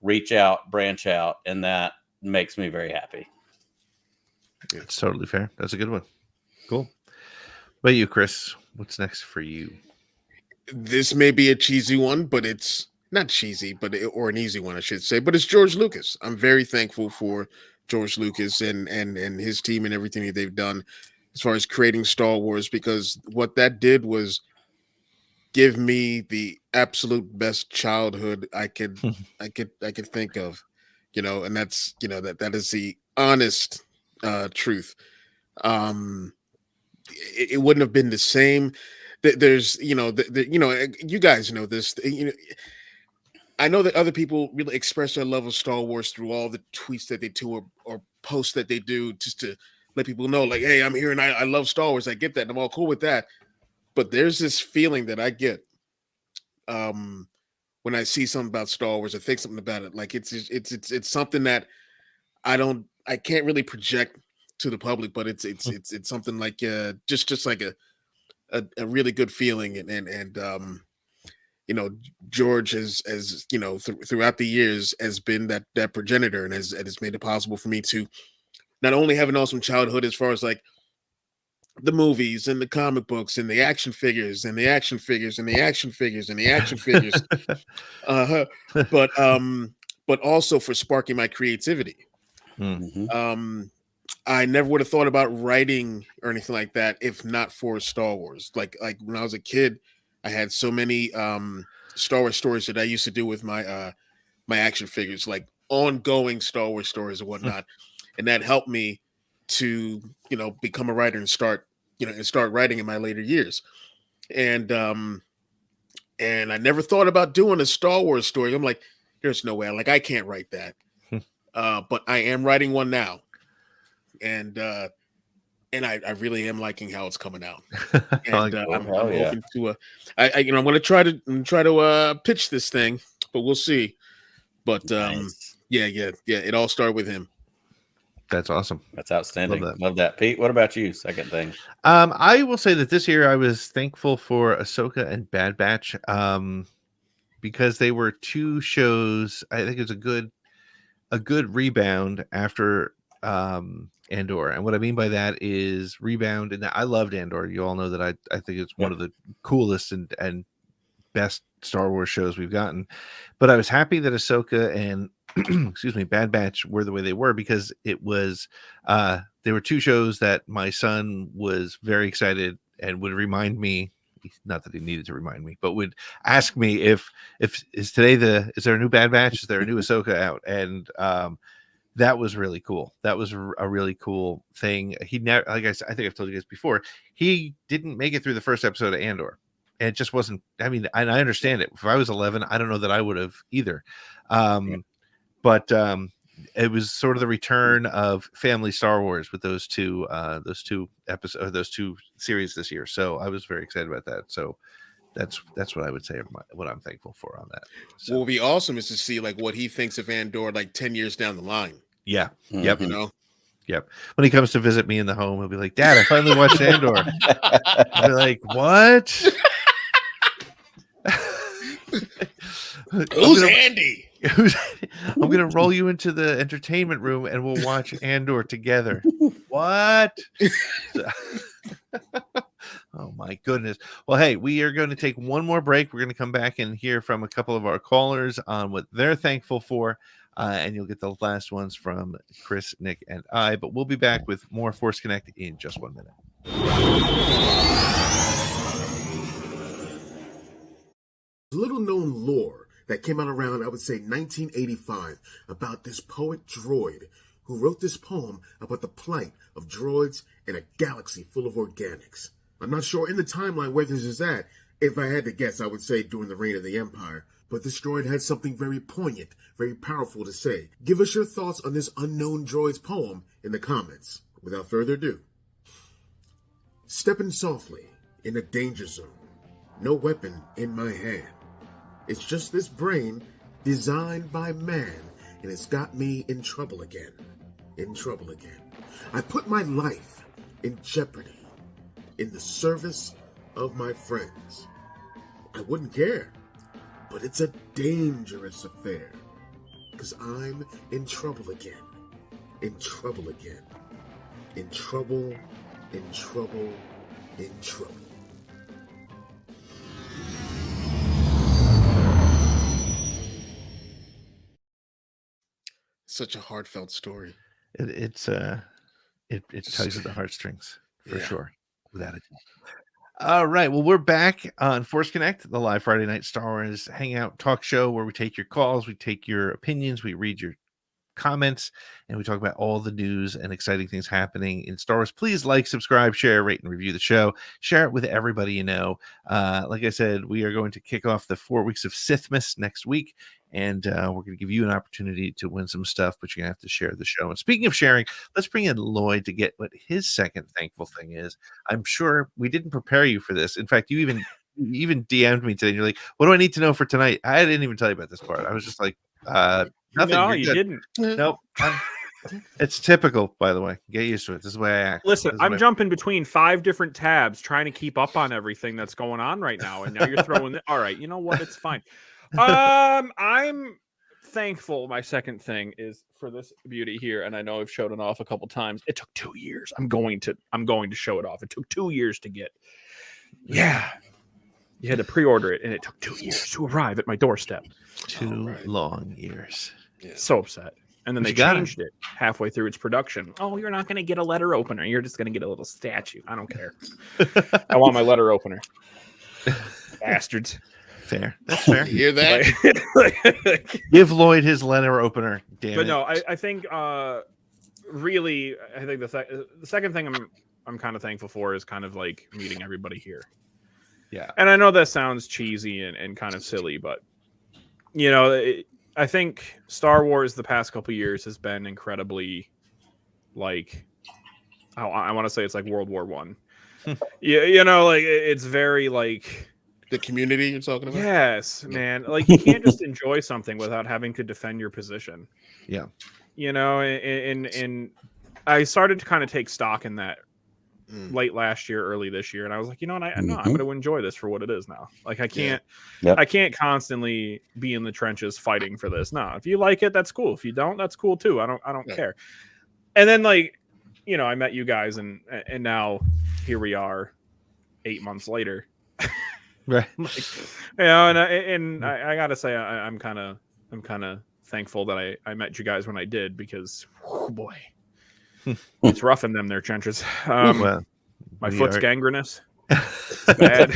Speaker 5: reach out, branch out, and that makes me very happy.
Speaker 4: It's totally fair. That's a good one. Cool. What about you, Chris? What's next for you?
Speaker 3: This may be a cheesy one, but it's not cheesy, or an easy one, I should say. But it's George Lucas. I'm very thankful for George Lucas and his team and everything that they've done as far as creating Star Wars, because what that did was give me the absolute best childhood I could think of, and that's that is the honest truth. It wouldn't have been the same. There's you guys know this. I know that other people really express their love of Star Wars through all the tweets that they do or posts that they do, just to let people know, like, hey, I'm here and I love Star Wars. I get that. And I'm all cool with that. But there's this feeling that I get when I see something about Star Wars, I think something about it. Like it's something that I can't really project to the public, but it's something like just like a really good feeling, and George has throughout the years has been that progenitor, and has made it possible for me to not only have an awesome childhood as far as like the movies and the comic books and the action figures and the action figures and the action figures and the action figures, but also for sparking my creativity.
Speaker 4: Mm-hmm.
Speaker 3: I never would have thought about writing or anything like that if not for Star Wars. Like when I was a kid, I had so many Star Wars stories that I used to do with my my action figures, like ongoing Star Wars stories and whatnot, and that helped me to become a writer and start writing in my later years. And I never thought about doing a Star Wars story. I'm like, there's no way. Like, I can't write that. But I am writing one now. And and I really am liking how it's coming out. And
Speaker 4: Like,
Speaker 3: I'm
Speaker 5: hell yeah.
Speaker 3: hoping to I'm going to try to pitch this thing, but we'll see. But
Speaker 5: Nice.
Speaker 3: yeah, it all started with him.
Speaker 4: that's awesome.
Speaker 5: That's outstanding.
Speaker 4: Love that.
Speaker 5: Love that. Pete, what about you? Second thing.
Speaker 4: I will say that this year I was thankful for Ahsoka and Bad Batch, because they were two shows. I think it was a good rebound after Andor. And what I mean by that is rebound. And I loved Andor. You all know that I think it's one of the coolest and best Star Wars shows we've gotten. But I was happy that Ahsoka and excuse me, Bad Batch were the way they were, because it was they were two shows that my son was very excited and would remind me, not that he needed to remind me, but would ask me if is there a new Bad Batch? Is there a new Ahsoka out? And that was really cool. That was a really cool thing. He never, like I think I've told you guys before, he didn't make it through the first episode of Andor. And it just wasn't, I mean, I understand it. If I was 11, I don't know that I would have either. But it was sort of the return of family Star Wars with those two episodes, those two series this year. So I was very excited about that. So that's what I would say, what I'm thankful for on that. So,
Speaker 3: What would be awesome is to see like what he thinks of Andor like 10 years down the line.
Speaker 4: yeah.
Speaker 5: Mhm.
Speaker 4: Yep.
Speaker 3: You know?
Speaker 4: Yep. When he comes to visit me in the home, he'll be like, "Dad, I finally watched Andor." I'll be like, "What?"
Speaker 3: Who's Andy?
Speaker 4: I'm gonna roll you into the entertainment room and we'll watch Andor together. What? Oh my goodness. Well, hey, we are going to take one more break. We're going to come back and hear from a couple of our callers on what they're thankful for. And you'll get the last ones from Chris, Nick, and I. But we'll be back with more Force Connect in just 1 minute.
Speaker 11: Little known lore that came out around, I would say, 1985 about this poet droid who wrote this poem about the plight of droids in a galaxy full of organics. I'm not sure in the timeline where this is at. If I had to guess, I would say during the reign of the Empire. But this droid had something very poignant, very powerful to say. Give us your thoughts on this unknown droid's poem in the comments. Without further ado. Stepping softly in a danger zone. No weapon in my hand. It's just this brain designed by man, and it's got me in trouble again. In trouble again. I put my life in jeopardy in the service of my friends. I wouldn't care, but it's a dangerous affair, because I'm in trouble again. In trouble again. In trouble, in trouble, in trouble.
Speaker 3: Such a heartfelt story.
Speaker 4: It tugs at the heartstrings for sure, without it. All right. Well, we're back on Force Connect, the live Friday night Star Wars hangout talk show where we take your calls, we take your opinions, we read your comments, and we talk about all the news and exciting things happening in Star Wars. Please like, subscribe, share, rate, and review the show. Share it with everybody you know. Like I said, we are going to kick off the 4 weeks of Sithmas next week, and we're going to give you an opportunity to win some stuff, but you're going to have to share the show. And speaking of sharing, let's bring in Lloyd to get what his second thankful thing is. I'm sure we didn't prepare you for this. In fact, you even DM'd me today, and you're like, "What do I need to know for tonight?" I didn't even tell you about this part. I was just like, nothing.
Speaker 7: No,
Speaker 4: You're
Speaker 7: you
Speaker 4: good.
Speaker 7: didn't.
Speaker 4: Nope. It's typical, by the way. Get used to it. This is the way I act.
Speaker 7: Listen, I'm jumping between 5 different tabs trying to keep up on everything that's going on right now, and now you're throwing all right, you know what? It's fine. I'm thankful. My second thing is for this beauty here, and I know I've showed it off a couple times. It took 2 years. I'm going to show it off. It took 2 years to get. Yeah. You had to pre-order it, and it took 2 years to arrive at my doorstep.
Speaker 4: 2 long years.
Speaker 3: Yeah.
Speaker 7: So upset. And then
Speaker 4: But
Speaker 7: they
Speaker 4: you got
Speaker 7: changed it halfway through its production. Oh, you're not going to get a letter opener. You're just going to get a little statue. I don't care. I want my letter opener. Bastards.
Speaker 4: Fair. That's fair.
Speaker 3: You hear that?
Speaker 4: Give Lloyd his letter opener. Damn
Speaker 7: But
Speaker 4: it.
Speaker 7: no, I think really, I think the second thing I'm kind of thankful for is kind of like meeting everybody here.
Speaker 4: Yeah.
Speaker 7: And I know that sounds cheesy and kind of silly, but you know, I think Star Wars the past couple years has been incredibly like I want to say it's like World War One. Yeah, you know, like it's very like
Speaker 3: the community you're talking about.
Speaker 7: Yes, man. Like you can't just enjoy something without having to defend your position.
Speaker 4: Yeah,
Speaker 7: you know, and I started to kind of take stock in that late last year, early this year, and I was like, you know what, I'm going to enjoy this for what it is now. Like I can't constantly be in the trenches fighting for this. No, if you like it, that's cool. If you don't, that's cool too. I don't care. And then like, you know, I met you guys, and now here we are, 8 months later.
Speaker 4: Right.
Speaker 7: Like, you know, and I gotta say, I'm kind of thankful that I met you guys when I did, because boy, it's rough in them there trenches.
Speaker 4: Well,
Speaker 7: my foot's gangrenous. It's bad.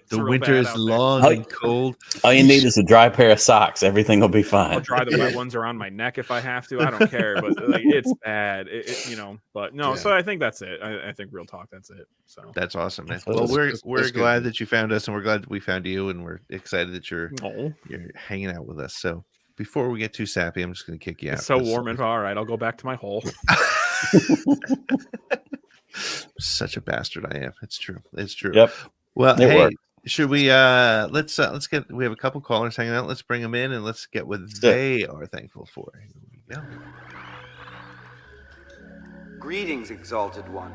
Speaker 4: The winter is long and cold.
Speaker 5: All you need is a dry pair of socks. Everything will be fine.
Speaker 7: I'll dry the wet ones around my neck if I have to. I don't care, but like, it's bad. You know, but no. So I think that's it. I think real talk. That's it. So
Speaker 4: that's awesome, man. Well, we're glad that you found us, and we're glad that we found you, and we're excited that you're hanging out with us. So before we get too sappy, I'm just going to kick you out.
Speaker 7: It's so warm and all right. I'll go back to my hole.
Speaker 4: Such a bastard I am. It's true. It's true.
Speaker 5: Yep.
Speaker 4: Well, hey, should we let's get, we have a couple callers hanging out. Let's bring them in and let's get what they are thankful for. Here we go.
Speaker 12: Greetings, Exalted One.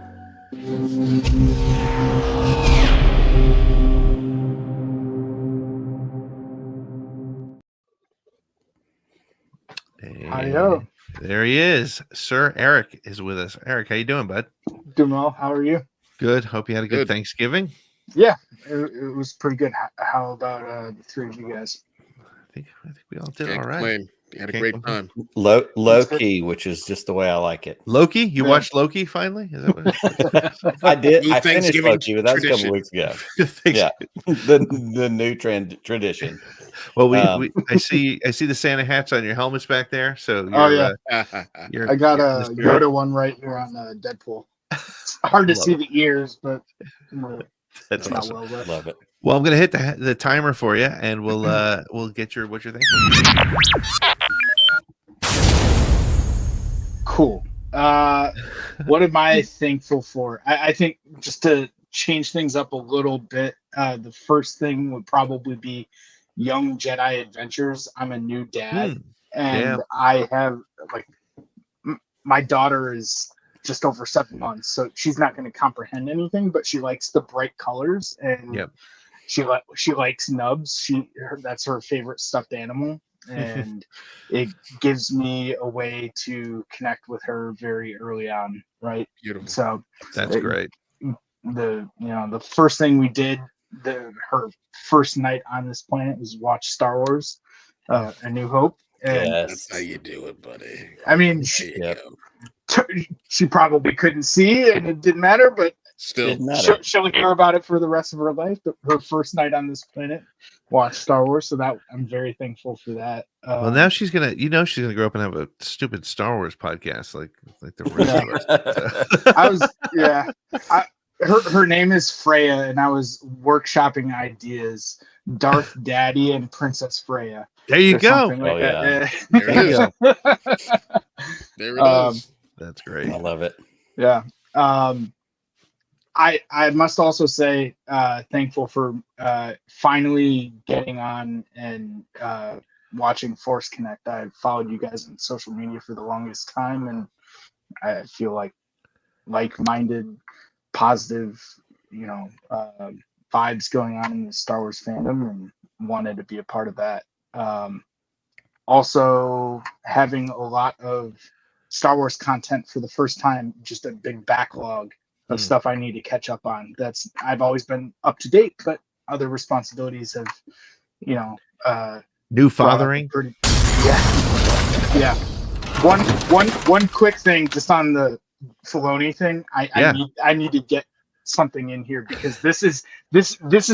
Speaker 13: Hi-yo.
Speaker 4: There he is. Sir Eric is with us. Eric, how you doing, bud?
Speaker 13: Doing well. How are you?
Speaker 4: Good. Hope you had a good Thanksgiving.
Speaker 13: Yeah, it was pretty good. How about the three of you guys?
Speaker 4: I think we all did all right.
Speaker 3: You had a great time.
Speaker 5: Loki, which is just the way I like it.
Speaker 4: Loki? You watched Loki finally? Is that what
Speaker 5: I did. I finished Loki, but that was a couple weeks ago. Yeah, the new tradition.
Speaker 4: Well, I see the Santa hats on your helmets back there. So
Speaker 13: I got a Yoda one right here on Deadpool. It's hard to see the ears, but
Speaker 4: that's awesome.
Speaker 13: Well,
Speaker 5: love it.
Speaker 4: Well, I'm gonna hit the timer for you, and we'll get what you're thinking.
Speaker 13: Cool. What am I thankful for? I think just to change things up a little bit, the first thing would probably be Young Jedi Adventures. I'm a new dad, and I have my daughter is just over 7 months, so she's not going to comprehend anything, but she likes the bright colors, and she likes nubs. That's her favorite stuffed animal, and it gives me a way to connect with her very early on, right?
Speaker 3: Beautiful.
Speaker 13: So
Speaker 4: that's great.
Speaker 13: The first thing we did, her first night on this planet, was watch Star Wars, A New Hope. And
Speaker 3: that's how you do it, buddy.
Speaker 13: I mean, she probably couldn't see, and it didn't matter, but
Speaker 3: still,
Speaker 13: she'll hear about it for the rest of her life. But her first night on this planet, watch Star Wars, so that I'm very thankful for that.
Speaker 4: Well, now she's gonna grow up and have a stupid Star Wars podcast like the rest of us.
Speaker 13: Her name is Freya, and I was workshopping ideas. Darth Daddy and Princess Freya.
Speaker 4: There you go.
Speaker 13: Like
Speaker 3: there it is. There it is.
Speaker 4: That's great.
Speaker 5: I love it.
Speaker 13: Yeah. I must also say thankful for finally getting on and watching Force Connect. I followed you guys on social media for the longest time, and I feel like-minded, positive, vibes going on in the Star Wars fandom, and wanted to be a part of that. Also having a lot of Star Wars content for the first time, just a big backlog of stuff I need to catch up on. I've always been up to date, but other responsibilities have,
Speaker 4: new fathering.
Speaker 13: Yeah. One quick thing just on the Filoni thing. I need to get something in here, because this is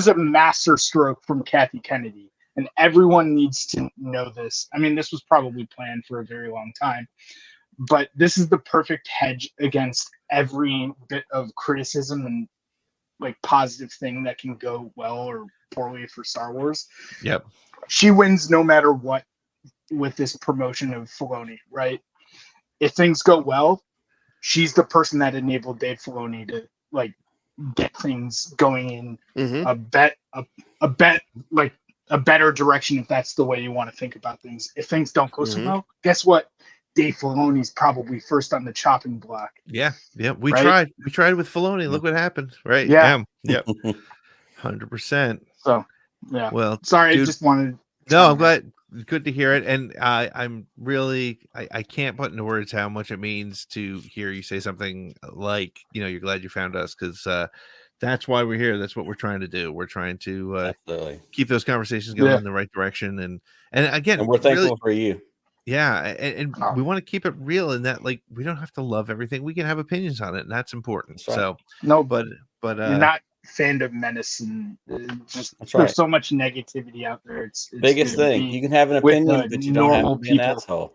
Speaker 13: a master stroke from Kathy Kennedy, and everyone needs to know this. I mean, this was probably planned for a very long time, but this is the perfect hedge against every bit of criticism and positive thing that can go well or poorly for Star Wars.
Speaker 4: Yep.
Speaker 13: She wins no matter what with this promotion of Filoni, right? If things go well, she's the person that enabled Dave Filoni to like get things going in a better direction, if that's the way you want to think about things. If things don't go so well, guess what? Dave Filoni's probably first on the chopping block.
Speaker 4: Yeah. We
Speaker 13: right?
Speaker 4: tried with Filoni. Look what happened. Right.
Speaker 13: Yeah.
Speaker 4: Yep. 100%.
Speaker 13: So yeah.
Speaker 4: Well,
Speaker 13: sorry,
Speaker 4: dude,
Speaker 13: I just wanted.
Speaker 4: No, I'm glad. Good to hear it. And I'm really, I can't put into words how much it means to hear you say something like, you're glad you found us, because that's why we're here. That's what we're trying to do. We're trying to keep those conversations going in the right direction. And again,
Speaker 5: and we're thankful for you.
Speaker 4: Yeah. And we want to keep it real in that, like, we don't have to love everything. We can have opinions on it, and that's important.
Speaker 5: That's right.
Speaker 4: So,
Speaker 13: no,
Speaker 4: but
Speaker 13: you're not fandom medicine. There's so much negativity out there. It's
Speaker 5: biggest thing. You can have an opinion, but you don't have to be an asshole.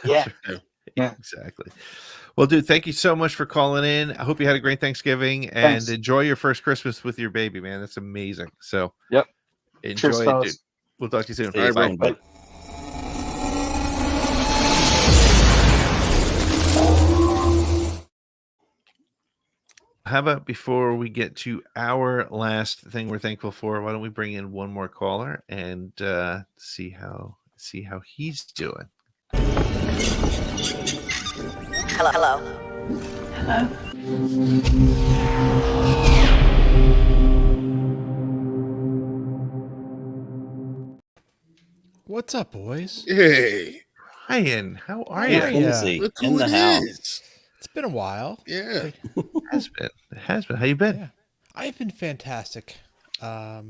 Speaker 13: Yeah.
Speaker 4: Exactly. Well, dude, thank you so much for calling in. I hope you had a great Thanksgiving and enjoy your first Christmas with your baby, man. That's amazing. So, enjoy it, dude. We'll talk to you soon.
Speaker 5: All right, bye.
Speaker 4: How about before we get to our last thing we're thankful for, why don't we bring in one more caller and see how he's doing.
Speaker 14: Hello.
Speaker 15: What's up, boys?
Speaker 3: Hey.
Speaker 4: Ryan, how are you?
Speaker 3: Look who it is.
Speaker 15: It's been a while.
Speaker 3: Yeah.
Speaker 4: It has been. How you been?
Speaker 15: Yeah. I've been fantastic. I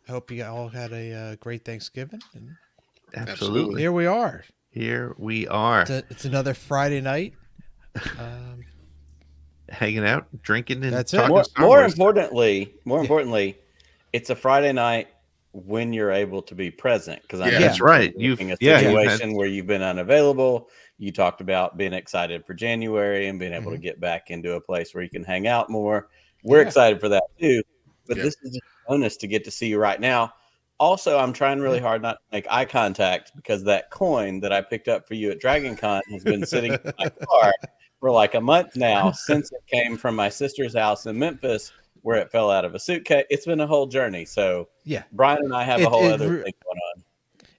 Speaker 15: hope you all had a great Thanksgiving. And
Speaker 4: Absolutely.
Speaker 15: Here we are.
Speaker 4: It's
Speaker 15: another Friday night.
Speaker 4: Hanging out, drinking, and
Speaker 15: that's
Speaker 4: talking
Speaker 15: it.
Speaker 5: More importantly, it's a Friday night when you're able to be present. Because
Speaker 4: that's right.
Speaker 5: You've a situation where you've been unavailable. You talked about being excited for January and being able to get back into a place where you can hang out more. We're excited for that too. But this is just a bonus to get to see you right now. Also, I'm trying really hard not to make eye contact because that coin that I picked up for you at Dragon Con has been sitting in my car for like a month now since it came from my sister's house in Memphis where it fell out of a suitcase. It's been a whole journey. So Brian and I have a whole other thing going on.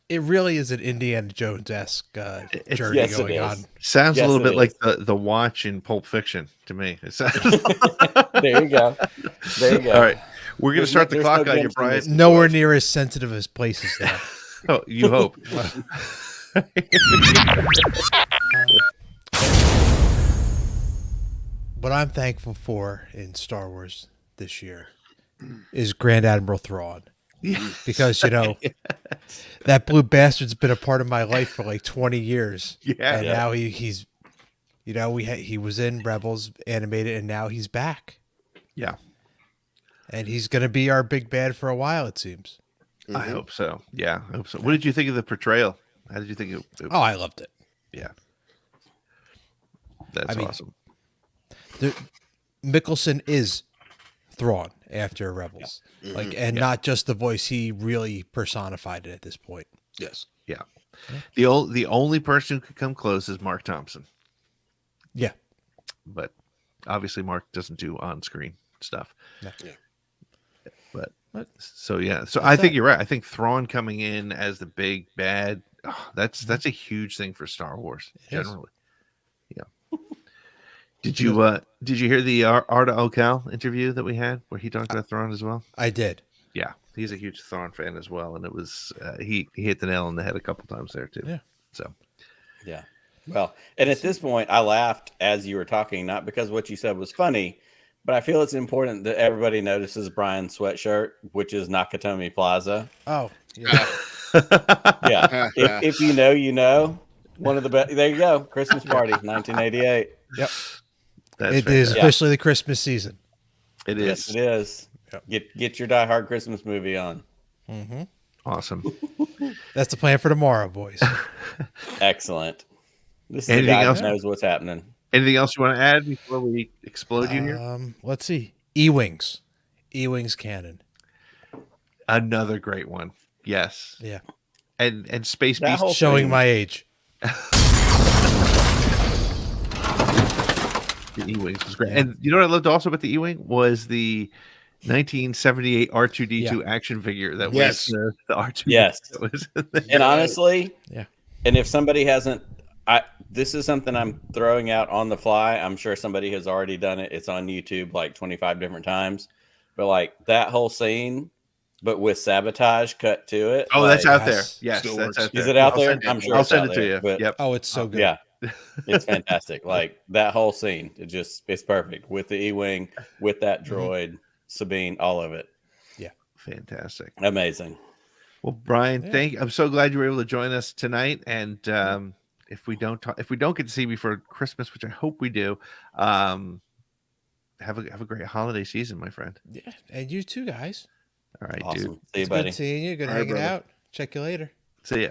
Speaker 15: It really is an Indiana Jones-esque journey going on.
Speaker 4: Sounds a little bit like the watch in Pulp Fiction to me.
Speaker 5: There you go.
Speaker 4: All right. We're going to start the clock on you, Brian.
Speaker 15: Nowhere near as sensitive as places, though.
Speaker 4: Oh, you hope.
Speaker 15: What I'm thankful for in Star Wars this year is Grand Admiral Thrawn. Because, that blue bastard's been a part of my life for like 20 years.
Speaker 4: Yeah.
Speaker 15: And now he's, he was in Rebels animated and now he's back.
Speaker 4: Yeah.
Speaker 15: And he's going to be our big bad for a while, it seems.
Speaker 4: I hope so. Yeah, I hope so. What did you think of the portrayal? How did you think it?
Speaker 15: Oh, I loved it.
Speaker 4: Yeah. That's awesome.
Speaker 15: Mickelson is Thrawn after Rebels. Not just the voice, he really personified it at this point.
Speaker 3: Yes.
Speaker 4: Yeah. The only person who could come close is Mark Thompson.
Speaker 15: Yeah.
Speaker 4: But obviously Mark doesn't do on-screen stuff.
Speaker 15: No.
Speaker 3: Yeah.
Speaker 4: So I think you're right. I think Thrawn coming in as the big bad, that's a huge thing for Star Wars generally. Yeah. Did you hear the Arda Okal interview that we had where he talked about Thrawn as well?
Speaker 15: I did.
Speaker 4: Yeah, he's a huge Thrawn fan as well, and it was he hit the nail on the head a couple times there too.
Speaker 15: Yeah.
Speaker 4: So.
Speaker 5: Yeah. Well, and at this point, I laughed as you were talking, not because what you said was funny. But I feel it's important that everybody notices Brian's sweatshirt, which is Nakatomi Plaza.
Speaker 15: Oh, yeah.
Speaker 5: Yeah. If you know, you know. One of the best. There you go. Christmas party, 1988.
Speaker 15: Yep. It is officially the Christmas season.
Speaker 4: It is.
Speaker 5: Yes, it is. Yep. Get your Die Hard Christmas movie on.
Speaker 15: Mm-hmm.
Speaker 4: Awesome.
Speaker 15: That's the plan for tomorrow, boys.
Speaker 5: Excellent. This is the guy who knows what's happening.
Speaker 4: Anything else you want to add before we explode you here?
Speaker 15: Let's see. E-Wings. E-Wings canon.
Speaker 4: Another great one. Yes.
Speaker 15: Yeah.
Speaker 4: And Space Beast
Speaker 15: showing my age.
Speaker 4: The E-Wings was great. And you know what I loved also about the E-Wing was the 1978 R2D2 action figure that was the R2.
Speaker 5: Yes.
Speaker 4: That was
Speaker 5: And honestly,
Speaker 15: yeah.
Speaker 5: And if somebody hasn't, this is something I'm throwing out on the fly. I'm sure somebody has already done it. It's on YouTube like 25 different times. But like that whole scene, but with sabotage cut to it.
Speaker 4: Oh,
Speaker 5: like,
Speaker 4: that's out there. Yes, that's out there.
Speaker 5: Is it out
Speaker 4: I'll
Speaker 5: there?
Speaker 4: send it.
Speaker 5: I'm sure
Speaker 4: I'll
Speaker 5: it's
Speaker 4: send
Speaker 5: out
Speaker 4: it to
Speaker 5: there,
Speaker 4: you.
Speaker 5: But
Speaker 4: Yep.
Speaker 15: Oh, it's so good.
Speaker 5: Yeah, it's fantastic. Like that whole scene, it's perfect with the E-Wing, with that droid, Sabine, all of it.
Speaker 15: Yeah,
Speaker 4: fantastic,
Speaker 5: amazing.
Speaker 4: Well, Brian, I'm so glad you were able to join us tonight. And if we don't get to see you before Christmas, which I hope we do, have a great holiday season, my friend.
Speaker 15: Yeah, and you too, guys.
Speaker 4: All right,
Speaker 5: awesome.
Speaker 4: dude.
Speaker 5: See you,
Speaker 15: It's
Speaker 5: buddy.
Speaker 15: Good seeing you. Good
Speaker 3: All right,
Speaker 15: hanging
Speaker 3: brother.
Speaker 15: out. Check you later.
Speaker 4: See ya.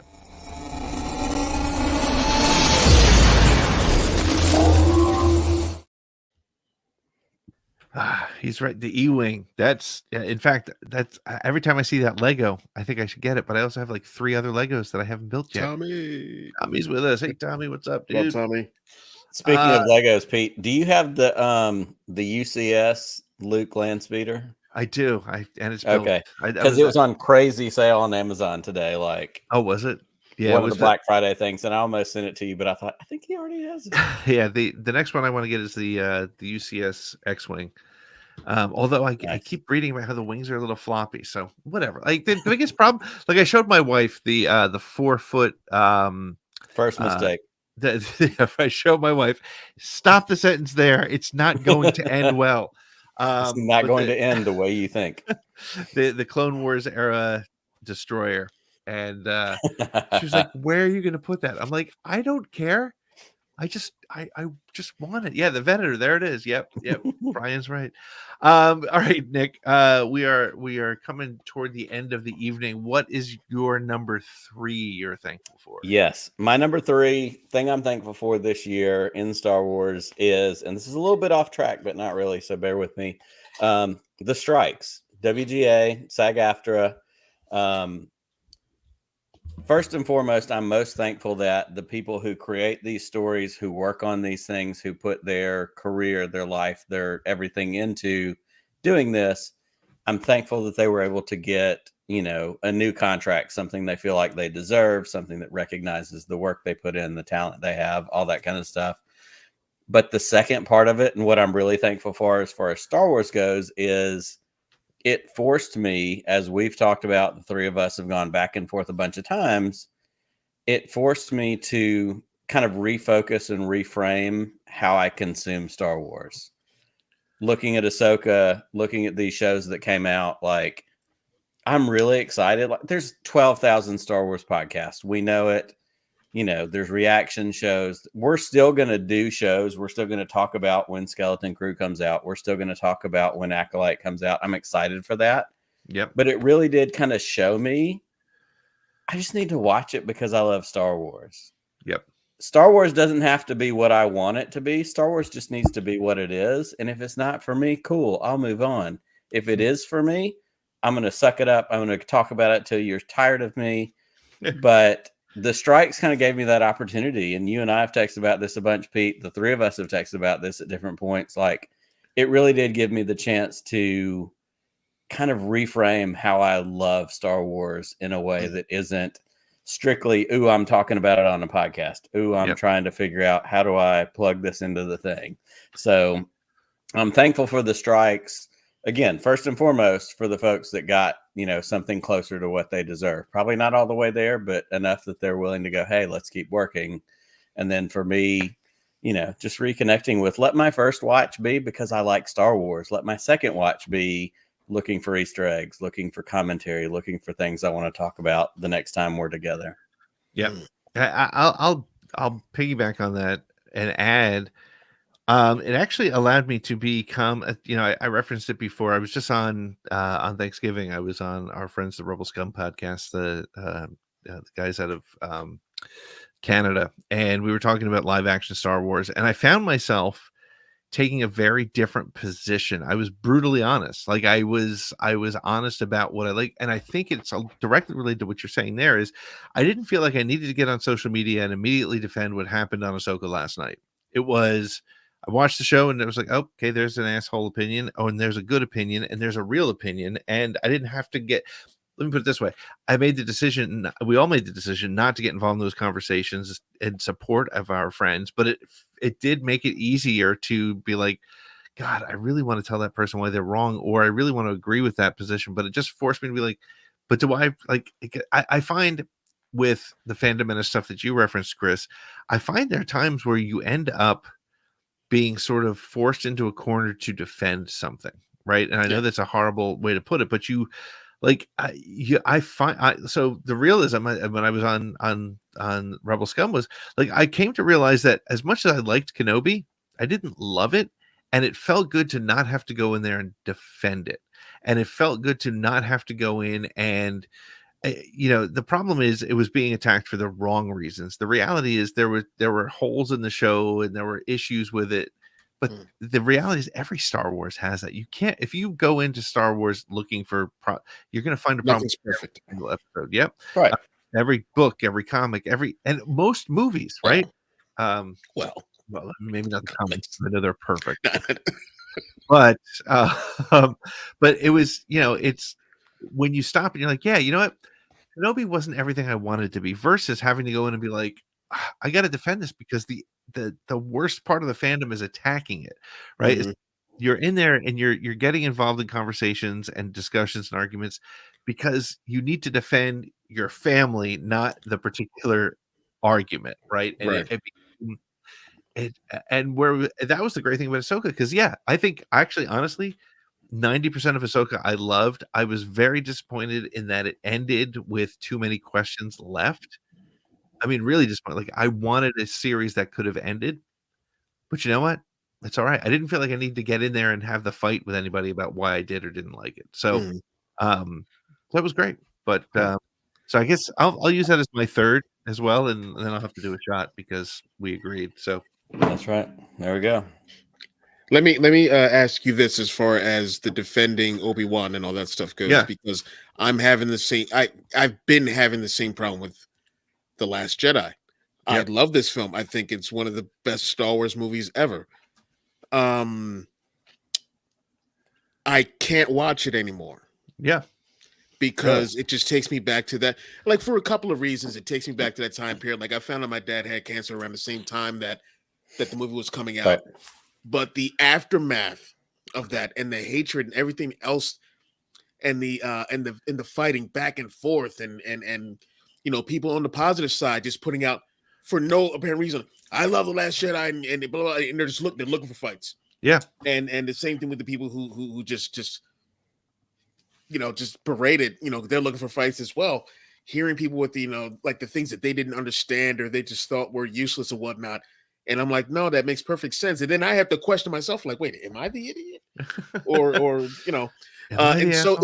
Speaker 4: He's right. The E-Wing. In fact, that's every time I see that Lego, I think I should get it. But I also have like 3 other Legos that I haven't built yet. Tommy's with us. Hey, Tommy, what's up, dude?
Speaker 3: What's up, Tommy?
Speaker 5: Speaking of Legos, Pete, do you have the UCS Luke Landspeeder?
Speaker 4: I do. And it's built.
Speaker 5: Okay, because it was on crazy sale on Amazon today. Like,
Speaker 4: oh, was it? Yeah,
Speaker 5: one of the Black Friday things, and I almost sent it to you, but I thought I think he already has it.
Speaker 4: Yeah, the next one I want to get is the UCS X-wing. Although I keep reading about how the wings are a little floppy, so whatever. Like the biggest problem, like I showed my wife the 4-foot
Speaker 5: first mistake.
Speaker 4: I showed my wife, stop the sentence there. It's not going to end well.
Speaker 5: It's not going to end the way you think.
Speaker 4: The Clone Wars era destroyer. And she was like, where are you going to put that? I'm like, I don't care. I just want it. Yeah, the Venator. There it is. Yep. Brian's right. All right, Nick. We are coming toward the end of the evening. What is your number 3 you're thankful for?
Speaker 5: Yes, my number 3 thing I'm thankful for this year in Star Wars is, and this is a little bit off track, but not really, so bear with me. The strikes, WGA, SAG-AFTRA. First and foremost, I'm most thankful that the people who create these stories, who work on these things, who put their career, their life, their everything into doing this, I'm thankful that they were able to get, a new contract, something they feel like they deserve, something that recognizes the work they put in, the talent they have, all that kind of stuff. But the second part of it, and what I'm really thankful for as far as Star Wars goes, is it forced me, as we've talked about, the 3 of us have gone back and forth a bunch of times. It forced me to kind of refocus and reframe how I consume Star Wars. Looking at Ahsoka, looking at these shows that came out, like, I'm really excited. Like, there's 12,000 Star Wars podcasts. We know it. There's reaction shows. We're still going to do shows. We're still going to talk about when Skeleton Crew comes out. We're still going to talk about when Acolyte comes out. I'm excited for that.
Speaker 4: Yep.
Speaker 5: But it really did kind of show me, I just need to watch it because I love Star Wars.
Speaker 4: Yep.
Speaker 5: Star Wars doesn't have to be what I want it to be. Star Wars just needs to be what it is. And if it's not for me, cool, I'll move on. If it is for me, I'm going to suck it up. I'm going to talk about it till you're tired of me. But the strikes kind of gave me that opportunity. And you and I have texted about this a bunch, Pete. The 3 of us have texted about this at different points. Like, it really did give me the chance to kind of reframe how I love Star Wars in a way that isn't strictly, ooh, I'm talking about it on a podcast. Ooh, I'm trying to figure out how do I plug this into the thing. So I'm thankful for the strikes. Again, first and foremost, for the folks that got, something closer to what they deserve. Probably not all the way there, but enough that they're willing to go, hey, let's keep working. And then for me, just reconnecting with, let my first watch be because I like Star Wars. Let my second watch be looking for Easter eggs, looking for commentary, looking for things I want to talk about the next time we're together.
Speaker 4: Yep. I'll piggyback on that and add, it actually allowed me to become, I referenced it before. I was just on Thanksgiving. I was on our friends, the Rebel Scum podcast, the guys out of Canada, and we were talking about live action Star Wars. And I found myself taking a very different position. I was brutally honest. Like I was honest about what I like. And I think it's directly related to what you're saying there is I didn't feel like I needed to get on social media and immediately defend what happened on Ahsoka last night. It was, I watched the show and it was like, oh, okay, there's an asshole opinion. Oh, and there's a good opinion and there's a real opinion. And I didn't have to get, let me put it this way. I made the decision, we all made the decision not to get involved in those conversations in support of our friends, but it did make it easier to be like, God, I really want to tell that person why they're wrong, or I really want to agree with that position. But it just forced me to be like, but do I like, I find with the fandom and the stuff that you referenced, Chris, I find there are times where you end up being sort of forced into a corner to defend something, right? And I know that's a horrible way to put it, but you like I find so the realism when I was on Rebel Scum was like I came to realize that as much as I liked Kenobi, I didn't love it, and it felt good to not have to go in there and defend it, and it felt good to not have to go in and the problem is it was being attacked for the wrong reasons. The reality is there were holes in the show and there were issues with it. But the reality is every Star Wars has that. You can't, if you go into Star Wars looking for, you're going to find a problem.
Speaker 3: Nothing's perfect.
Speaker 4: Every single episode. Yep.
Speaker 5: Right.
Speaker 4: Every book, every comic, and most movies, right?
Speaker 3: Well,
Speaker 4: maybe not the comics. I know they're perfect. but it was, it's when you stop and you're like, yeah, you know what? Kenobi wasn't everything I wanted it to be, versus having to go in and be like, I got to defend this because the worst part of the fandom is attacking it, right?
Speaker 3: Mm-hmm.
Speaker 4: You're in there and you're getting involved in conversations and discussions and arguments because you need to defend your family, not the particular argument, right? And
Speaker 3: right.
Speaker 4: That was the great thing about Ahsoka, because I think actually honestly 90% of Ahsoka I loved. I was very disappointed in that it ended with too many questions left. I mean, really disappointed. Like I wanted a series that could have ended, but you know what? It's all right. I didn't feel like I needed to get in there and have the fight with anybody about why I did or didn't like it. So, that was great. But so I guess I'll use that as my third as well, and then I'll have to do a shot because we agreed. So
Speaker 5: that's right. There we go.
Speaker 3: Let me ask you this as far as the defending Obi-Wan and all that stuff goes, because I'm having the same. I've been having the same problem with The Last Jedi. I love this film. I think it's one of the best Star Wars movies ever. I can't watch it anymore.
Speaker 4: Yeah.
Speaker 3: Because it just takes me back to that. Like for a couple of reasons, it takes me back to that time period. Like I found out my dad had cancer around the same time that the movie was coming out. Right. But the aftermath of that and the hatred and everything else, and the fighting back and forth, and people on the positive side just putting out for no apparent reason, I love The Last Jedi, and blah, blah, and they're looking for fights.
Speaker 4: Yeah.
Speaker 3: And the same thing with the people who just berated, they're looking for fights as well. Hearing people with like the things that they didn't understand or they just thought were useless or whatnot. And I'm like, no, that makes perfect sense. And then I have to question myself, like, wait, am I the idiot? or and so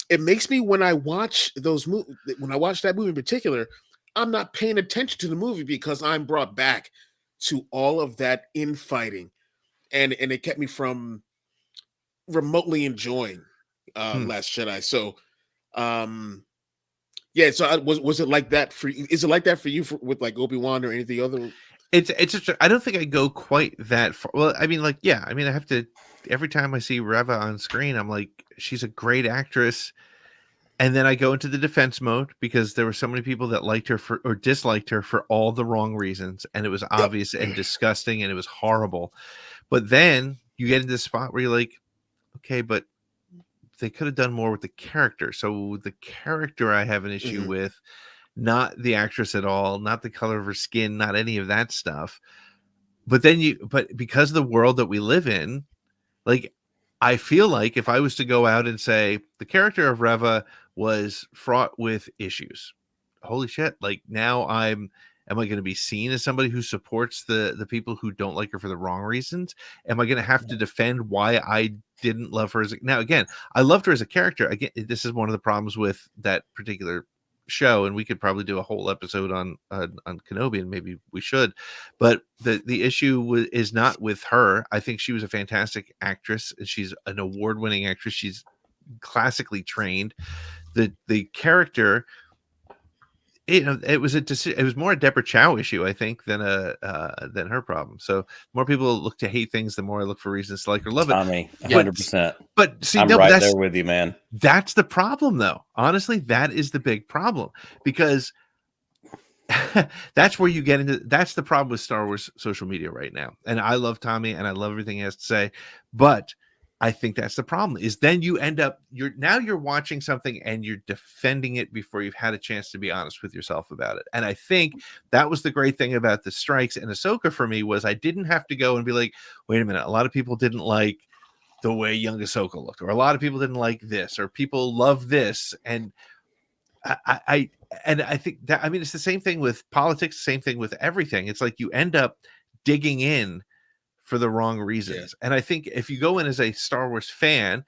Speaker 3: it makes me, when I watch those movies, when I watch that movie in particular, I'm not paying attention to the movie because I'm brought back to all of that infighting. And it kept me from remotely enjoying Last Jedi. So, so was it like that for you? Is it like that for you with like Obi-Wan or anything other?
Speaker 4: It's just, I don't think I go quite that far. Well, I mean, like, I have to, every time I see Reva on screen, I'm like, she's a great actress. And then I go into the defense mode because there were so many people that liked her or disliked her for all the wrong reasons. And it was obvious and disgusting and it was horrible. But then you get into this spot where you're like, okay, but they could have done more with the character. So the character I have an issue with, not the actress at all, not the color of her skin, not any of that stuff. But because of the world that we live in, like, I feel like if I was to go out and say the character of Reva was fraught with issues, holy shit, like now am I going to be seen as somebody who supports the people who don't like her for the wrong reasons? Am I going to have to defend why I didn't love her now, again, I loved her as a character. Again, this is one of the problems with that particular show, and we could probably do a whole episode on Kenobi, and maybe we should, but the issue is not with her. I think she was a fantastic actress. She's an award-winning actress. She's classically trained. The character, it was it was more a Deborah Chow issue, I think, than her problem. So more people look to hate things, the more I look for reasons to like or love it.
Speaker 5: Tommy, 100%.
Speaker 4: But see,
Speaker 5: I'm
Speaker 4: no,
Speaker 5: right there with you, man.
Speaker 4: That's the problem, though. Honestly, that is the big problem, because that's where you get into. That's the problem with Star Wars social media right now. And I love Tommy, and I love everything he has to say, but I think that's the problem. Is then you end up you're watching something and you're defending it before you've had a chance to be honest with yourself about it. And I think that was the great thing about the strikes and Ahsoka for me, was I didn't have to go and be like, wait a minute, a lot of people didn't like the way young Ahsoka looked, or a lot of people didn't like this, or people love this, and I think that, I mean, it's the same thing with politics, same thing with everything. It's like you end up digging in for the wrong reasons. And I think if you go in as a Star Wars fan,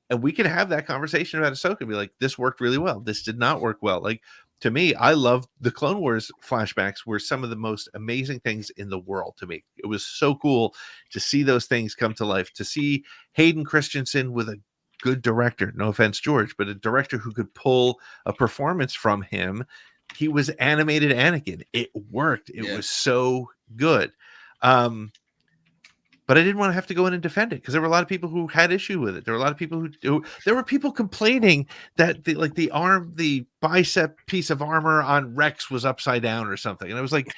Speaker 4: and we can have that conversation about Ahsoka and be like, this worked really well, this did not work well. Like, to me, I love the Clone Wars flashbacks were some of the most amazing things in the world to me. It was so cool to see those things come to life, to see Hayden Christensen with a good director, no offense, George, but a director who could pull a performance from him. He was animated Anakin. It worked. It was so good. But I didn't want to have to go in and defend it, because there were a lot of people who had issue with it. There were a lot of people there were people complaining that the bicep piece of armor on Rex was upside down or something. And I was like,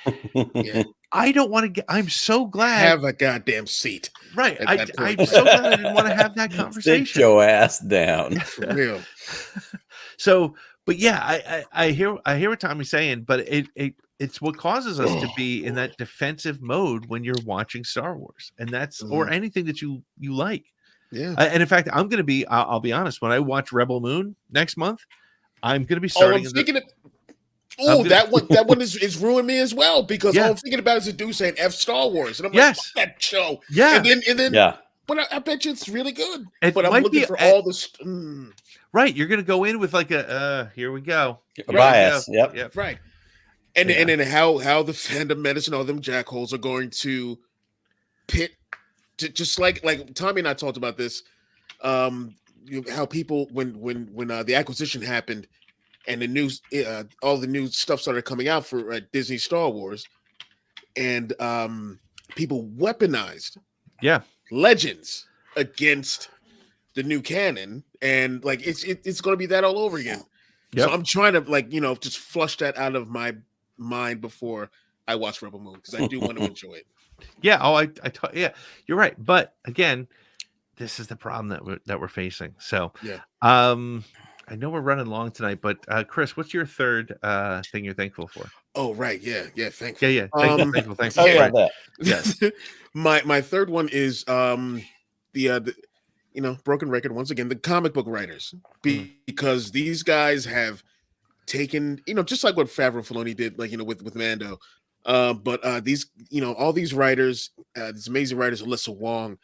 Speaker 4: I don't want to I'm so glad.
Speaker 3: Have a goddamn seat.
Speaker 4: Right. I'm so glad I didn't want to have that conversation.
Speaker 5: Sit your ass down.
Speaker 3: For real.
Speaker 4: So, but yeah, I hear what Tommy's saying, but it's what causes us to be in that defensive mode when you're watching Star Wars, and that's or anything that you like.
Speaker 3: Yeah.
Speaker 4: And in fact, I'm going to be, I'll be honest, when I watch Rebel Moon next month, I'm going to be starting.
Speaker 3: That one is ruined me as well, because all I'm thinking about is a dude saying F Star Wars, and I'm like, fuck that show.
Speaker 4: Yeah.
Speaker 3: And then
Speaker 5: yeah.
Speaker 3: But I bet you it's really good.
Speaker 4: It
Speaker 3: but I'm
Speaker 4: might
Speaker 3: looking
Speaker 4: be
Speaker 3: for all this.
Speaker 4: Right. You're going to go in with like here we go.
Speaker 5: A bias. Yep.
Speaker 3: Right. And then how the fandom medicine, all them jackholes are going to pit, just like Tommy and I talked about this, how people when the acquisition happened and the news, all the new stuff started coming out for Disney Star Wars, and people weaponized legends against the new canon, and like it's going to be that all over again. So I'm trying to just flush that out of my mind before I watch Rebel Moon, because I do want to enjoy it.
Speaker 4: Yeah. Oh, yeah, you're right. But again, this is the problem that we're facing. So I know we're running long tonight, but Chris, what's your third thing you're thankful for?
Speaker 3: Oh, right. Yeah. Thankful.
Speaker 4: Yeah. Thankful.
Speaker 5: Yes.
Speaker 3: My third one is the broken record once again, the comic book writers, because these guys have taken, just like what Favreau Filoni did, with Mando, but these, all these writers, these amazing writers, Alyssa Wong,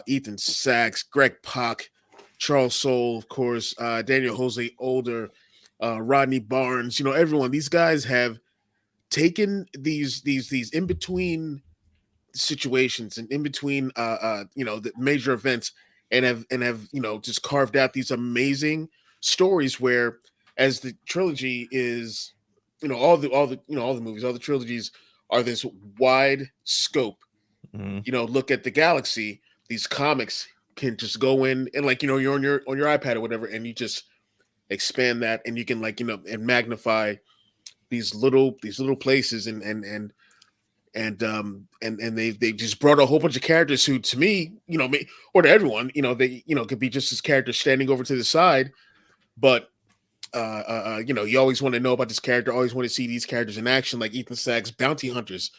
Speaker 3: Ethan Sachs, Greg Pak, Charles Soule, of course, Daniel Jose Older, Rodney Barnes, everyone. These guys have taken these in between situations and in between the major events, and have just carved out these amazing stories where, as the trilogy is, all the movies, all the trilogies are this wide scope. Look at the galaxy. These comics can just go in and you're on your iPad or whatever, and you just expand that, and you can and magnify these little places, and they just brought a whole bunch of characters who, to me, or to everyone, they could be just as characters standing over to the side, but you always want to know about this character, always want to see these characters in action, like Ethan Sachs, Bounty Hunters.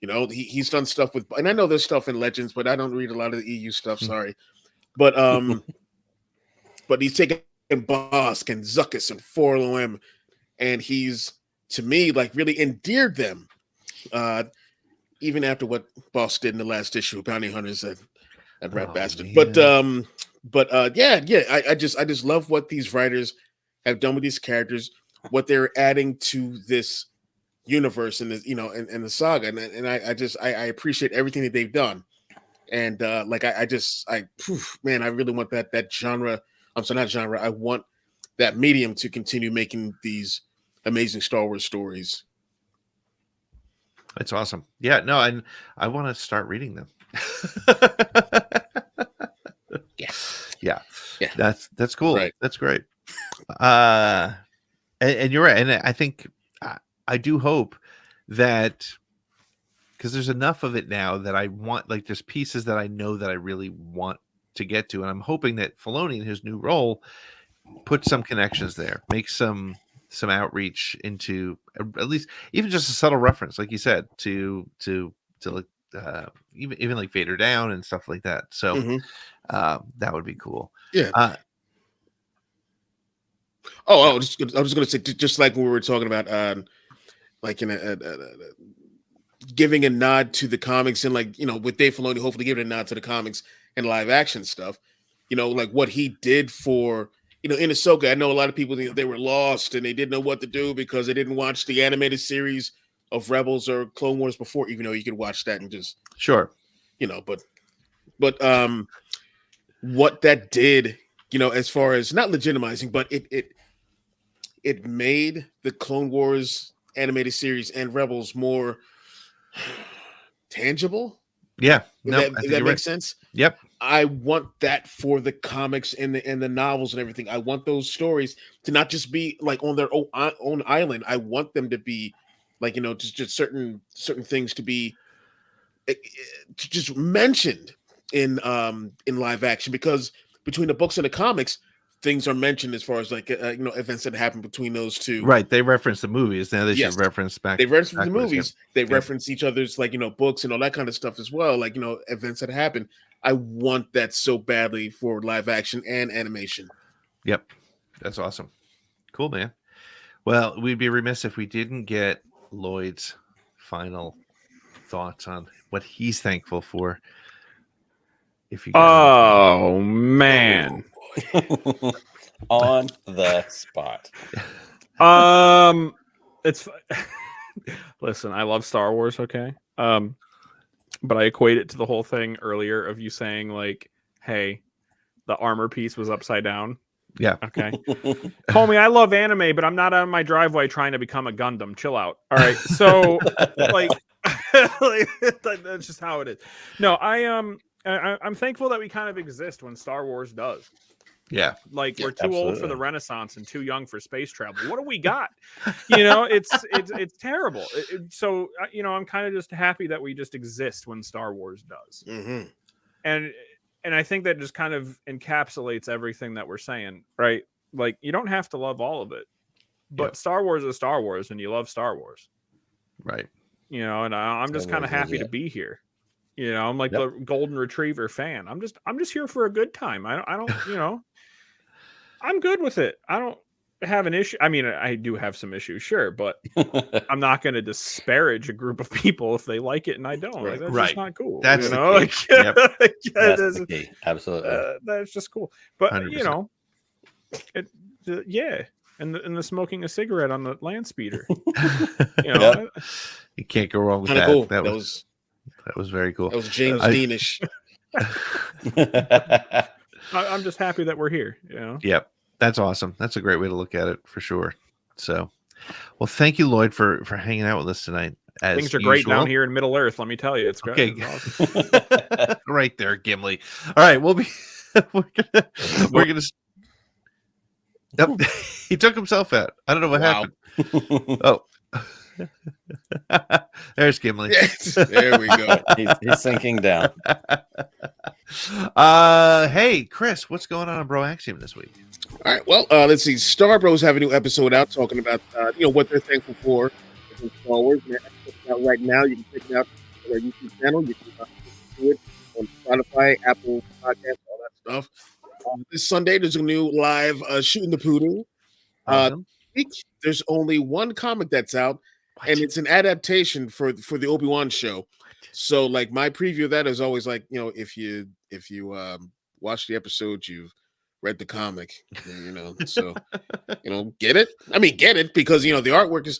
Speaker 3: He's done stuff with, and I know there's stuff in Legends, but I don't read a lot of the EU stuff. Sorry, but he's taken Bosk and Zuckuss and 4LOM, and he's, to me, really endeared them. Even after what Bosk did in the last issue of Bounty Hunters, that rat bastard. Man. But I just love what these writers have done with these characters, what they're adding to this universe and and the saga, and I appreciate everything that they've done, and I really want that genre. I'm sorry, not genre. I want that medium to continue making these amazing Star Wars stories.
Speaker 4: It's awesome. Yeah, no, I want to start reading them. Yeah. That's cool.
Speaker 3: Right.
Speaker 4: That's great. And you're right. And I think I do hope that, because there's enough of it now that I want, like, there's pieces that I know that I really want to get to, and I'm hoping that Filoni in his new role put some connections there, make some outreach into at least even just a subtle reference, like you said, to like even like Vader Down and stuff like that. So that would be cool.
Speaker 3: Yeah. I was just going to say, just like when we were talking about, like in a giving a nod to the comics, and like, with Dave Filoni, hopefully giving a nod to the comics and live action stuff, like what he did for, in Ahsoka. I know a lot of people, they were lost and they didn't know what to do because they didn't watch the animated series of Rebels or Clone Wars before, even though you could watch that and just,
Speaker 4: sure,
Speaker 3: but what that did, as far as not legitimizing, but it made the Clone Wars animated series and Rebels more tangible.
Speaker 4: Yeah,
Speaker 3: If that makes sense.
Speaker 4: Yep.
Speaker 3: I want that for the comics and the novels and everything. I want those stories to not just be like on their own island. I want them to be like, just certain things to be just mentioned in live action, because between the books and the comics, things are mentioned as far as like events that happen between those two.
Speaker 4: Right. They reference the movies. Now they should reference back.
Speaker 3: They reference the movies. They reference each other's like books and all that kind of stuff as well. Like events that happen. I want that so badly for live action and animation.
Speaker 4: Yep, that's awesome. Cool, man. Well, we'd be remiss if we didn't get Lloyd's final thoughts on what he's thankful for. If you
Speaker 7: man.
Speaker 5: On the spot.
Speaker 7: It's listen, I love Star Wars, okay? But I equate it to the whole thing earlier of you saying like, hey, the armor piece was upside down.
Speaker 4: Yeah.
Speaker 7: Okay. Homie, I love anime, but I'm not on my driveway trying to become a Gundam. Chill out. All right. So like that's just how it is. No, I'm thankful that we kind of exist when Star Wars does.
Speaker 4: Yeah.
Speaker 7: Like we're too old for the Renaissance and too young for space travel. What do we got? It's terrible. So I'm kind of just happy that we just exist when Star Wars does.
Speaker 3: Mm-hmm.
Speaker 7: And I think that just kind of encapsulates everything that we're saying, right? Like you don't have to love all of it, but Star Wars is Star Wars, and you love Star Wars,
Speaker 4: right?
Speaker 7: And I'm just kind of happy to be here. I'm like the golden retriever fan. I'm just here for a good time. I don't I'm good with it. I don't have an issue. I mean, I do have some issues, sure, but I'm not going to disparage a group of people if they like it and I don't. Like, that's just not cool.
Speaker 4: That's
Speaker 7: the
Speaker 4: key. Yep.
Speaker 5: That's the key. Absolutely.
Speaker 7: That's just cool. But
Speaker 4: 100%.
Speaker 7: And the smoking a cigarette on the land speeder.
Speaker 4: You can't go wrong with
Speaker 3: Kinda
Speaker 4: that.
Speaker 3: cool.
Speaker 4: That was very cool.
Speaker 3: That was James Deanish.
Speaker 7: I'm just happy that we're here.
Speaker 4: Yep. That's awesome. That's a great way to look at it for sure. So, well, thank you, Lloyd, for hanging out with us tonight.
Speaker 7: Things are great down here in Middle Earth. Let me tell you, it's great.
Speaker 4: Okay.
Speaker 7: It's awesome.
Speaker 4: Right there, Gimli. All right, we'll be. we're gonna. Yep. He took himself out. I don't know what happened. Oh. There's Gimli.
Speaker 3: Yes, there we go.
Speaker 5: He's sinking down.
Speaker 4: Hey, Chris, what's going on Bro Axiom this week?
Speaker 3: All right, well, let's see. Star Bros have a new episode out talking about what they're thankful for in Star Wars. And out right now, you can check it out on our YouTube channel. You can listen to it on Spotify, Apple Podcasts, all that stuff. This Sunday, there's a new live Shooting the Poodle. There's only one comic that's out. And it's an adaptation for the Obi-Wan show. So like my preview of that is always like, if you watch the episode, you've read the comic, so get it? I mean, get it because the artwork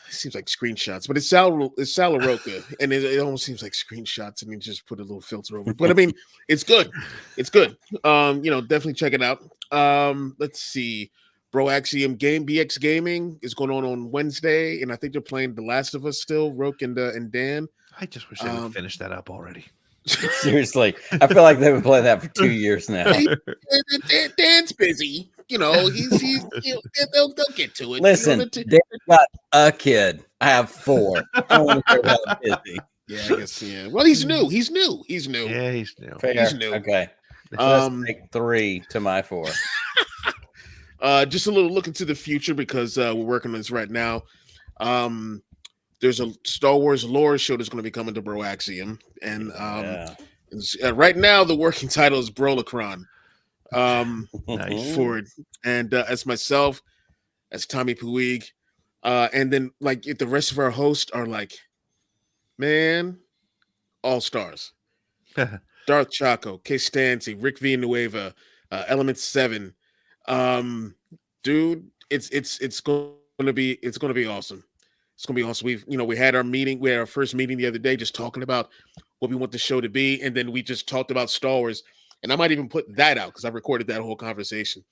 Speaker 3: seems like screenshots, but it's Sal LaRocca, and it almost seems like screenshots, and you just put a little filter over it. But I mean, it's good. It's good. Definitely check it out. Let's see. Axiom BX Gaming is going on Wednesday, and I think they're playing The Last of Us still. Roke and Dan.
Speaker 4: I just wish I would finish that up already.
Speaker 5: Seriously, I feel like they've been playing that for 2 years now.
Speaker 3: Dan's busy. You know, they'll get to it.
Speaker 5: Listen, Dan's got a kid. I have 4. I don't want to hear about busy.
Speaker 3: Yeah, I guess. Yeah. Well, he's new. He's new.
Speaker 4: Yeah, he's new.
Speaker 5: Fair.
Speaker 3: He's new.
Speaker 5: Okay. Let's make 3 to my 4.
Speaker 3: Just a little look into the future because we're working on this right now. There's a Star Wars lore show that's going to be coming to Bro Axiom, and right now the working title is Brolacron.
Speaker 4: Nice.
Speaker 3: For it, and as myself, as Tommy Puig, and then like the rest of our hosts are like, man, all stars. Darth Chaco, K. Stancy, Rick Villanueva, Element 7. Dude, it's gonna be awesome. It's gonna be awesome. We had our meeting. We had our first meeting the other day, just talking about what we want the show to be, and then we just talked about Star Wars. And I might even put that out because I recorded that whole conversation.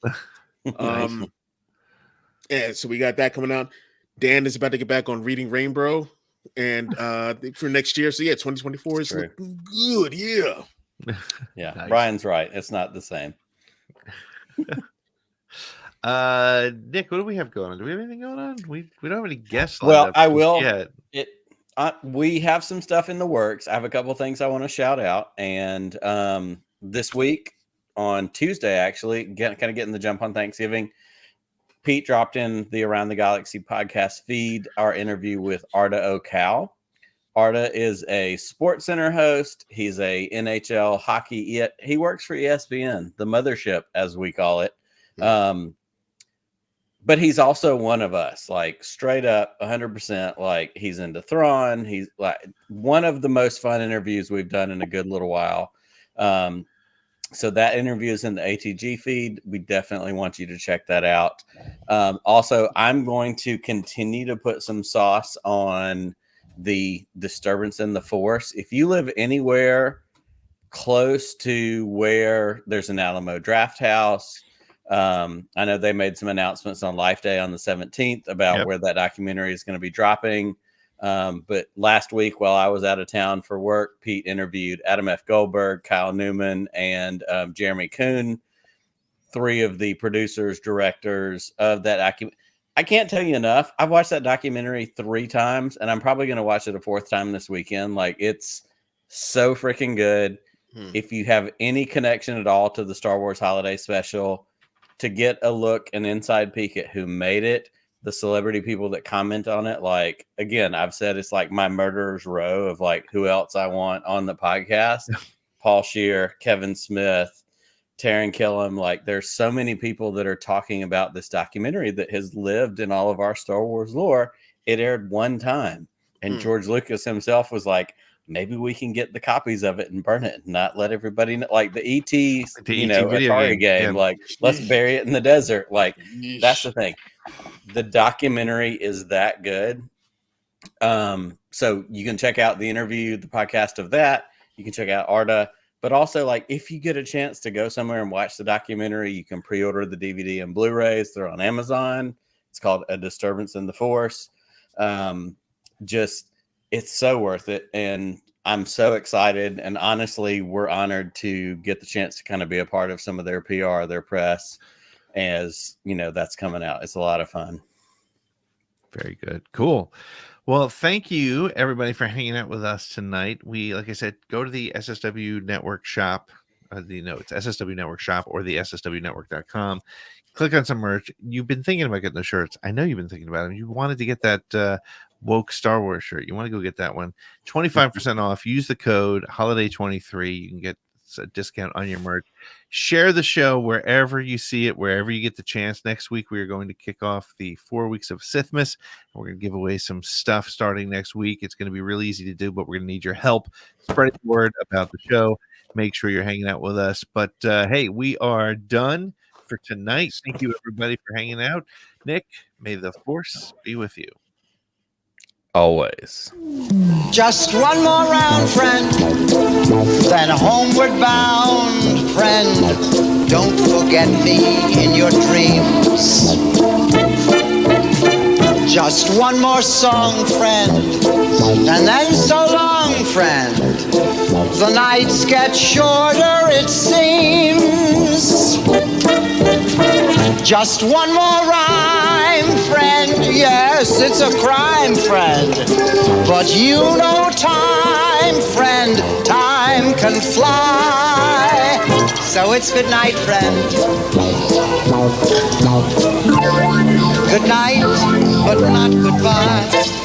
Speaker 3: Yeah, so we got that coming out. Dan is about to get back on Reading Rainbow, and for next year. So yeah, 2024 is looking good. Yeah.
Speaker 5: Yeah,
Speaker 4: Nice.
Speaker 5: Brian's right. It's not the same.
Speaker 4: Nick, what do we have going on? Do we have anything going on? We don't have any guests.
Speaker 5: Well, I will.
Speaker 4: Yet.
Speaker 5: We have some stuff in the works. I have a couple of things I want to shout out, and this week on Tuesday, actually, kind of getting the jump on Thanksgiving, Pete dropped in the Around the Galaxy podcast feed our interview with Arda Ocal. Arda is a Sports Center host. He's a NHL hockey. He works for ESPN, the mothership, as we call it. But he's also one of us, like straight up 100%. Like he's into Thrawn. He's like one of the most fun interviews we've done in a good little while. So that interview is in the ATG feed. We definitely want you to check that out. Also, I'm going to continue to put some sauce on the disturbance in the Force. If you live anywhere close to where there's an Alamo Draft House, I know they made some announcements on Life Day on the 17th about where that documentary is going to be dropping. But last week, while I was out of town for work, Pete interviewed Adam F. Goldberg, Kyle Newman, and Jeremy Kuhn, 3 of the producers, directors of that documentary. I can't tell you enough. I've watched that documentary 3 times, and I'm probably going to watch it a 4th time this weekend. Like, it's so freaking good. If you have any connection at all to the Star Wars Holiday Special, to get a look, an inside peek at who made it, the celebrity people that comment on it. Like, again, I've said it's like my murderer's row of like who else I want on the podcast. Paul Scheer, Kevin Smith, Taron Killam. Like, there's so many people that are talking about this documentary that has lived in all of our Star Wars lore. It aired 1 time. And George Lucas himself was like, maybe we can get the copies of it and burn it and not let everybody know. Like the ET, Atari game. Like, let's bury it in the desert. Like, that's the thing. The documentary is that good. So you can check out the interview, the podcast of that. You can check out Arda. But also, like, if you get a chance to go somewhere and watch the documentary, you can pre-order the DVD and Blu-rays. They're on Amazon. It's called A Disturbance in the Force. It's so worth it. And I'm so excited. And honestly, we're honored to get the chance to kind of be a part of some of their PR, their press, as that's coming out. It's a lot of fun.
Speaker 4: Very good. Cool. Well, thank you everybody for hanging out with us tonight. We, like I said, go to the SSW Network shop. It's SSW Network shop or the SSWnetwork.com. Click on some merch. You've been thinking about getting the shirts. I know you've been thinking about them. You wanted to get that woke Star Wars shirt. You want to go get that one. 25% off. Use the code holiday23. You can get a discount on your merch. Share the show wherever you see it, wherever you get the chance. Next week, we are going to kick off the 4 weeks of Sithmas. We're going to give away some stuff starting next week. It's going to be really easy to do, but we're going to need your help. Spread the word about the show. Make sure you're hanging out with us. But hey, we are done for tonight. Thank you, everybody, for hanging out. Nick, may the Force be with you.
Speaker 5: Always.
Speaker 16: Just one more round, friend, then homeward bound, friend. Don't forget me in your dreams. Just one more song, friend, and then so long, friend. The nights get shorter, it seems. Just one more rhyme, friend. Yes, it's a crime, friend. But you know time, friend. Time can fly. So it's good night, friend. Good night, but not goodbye.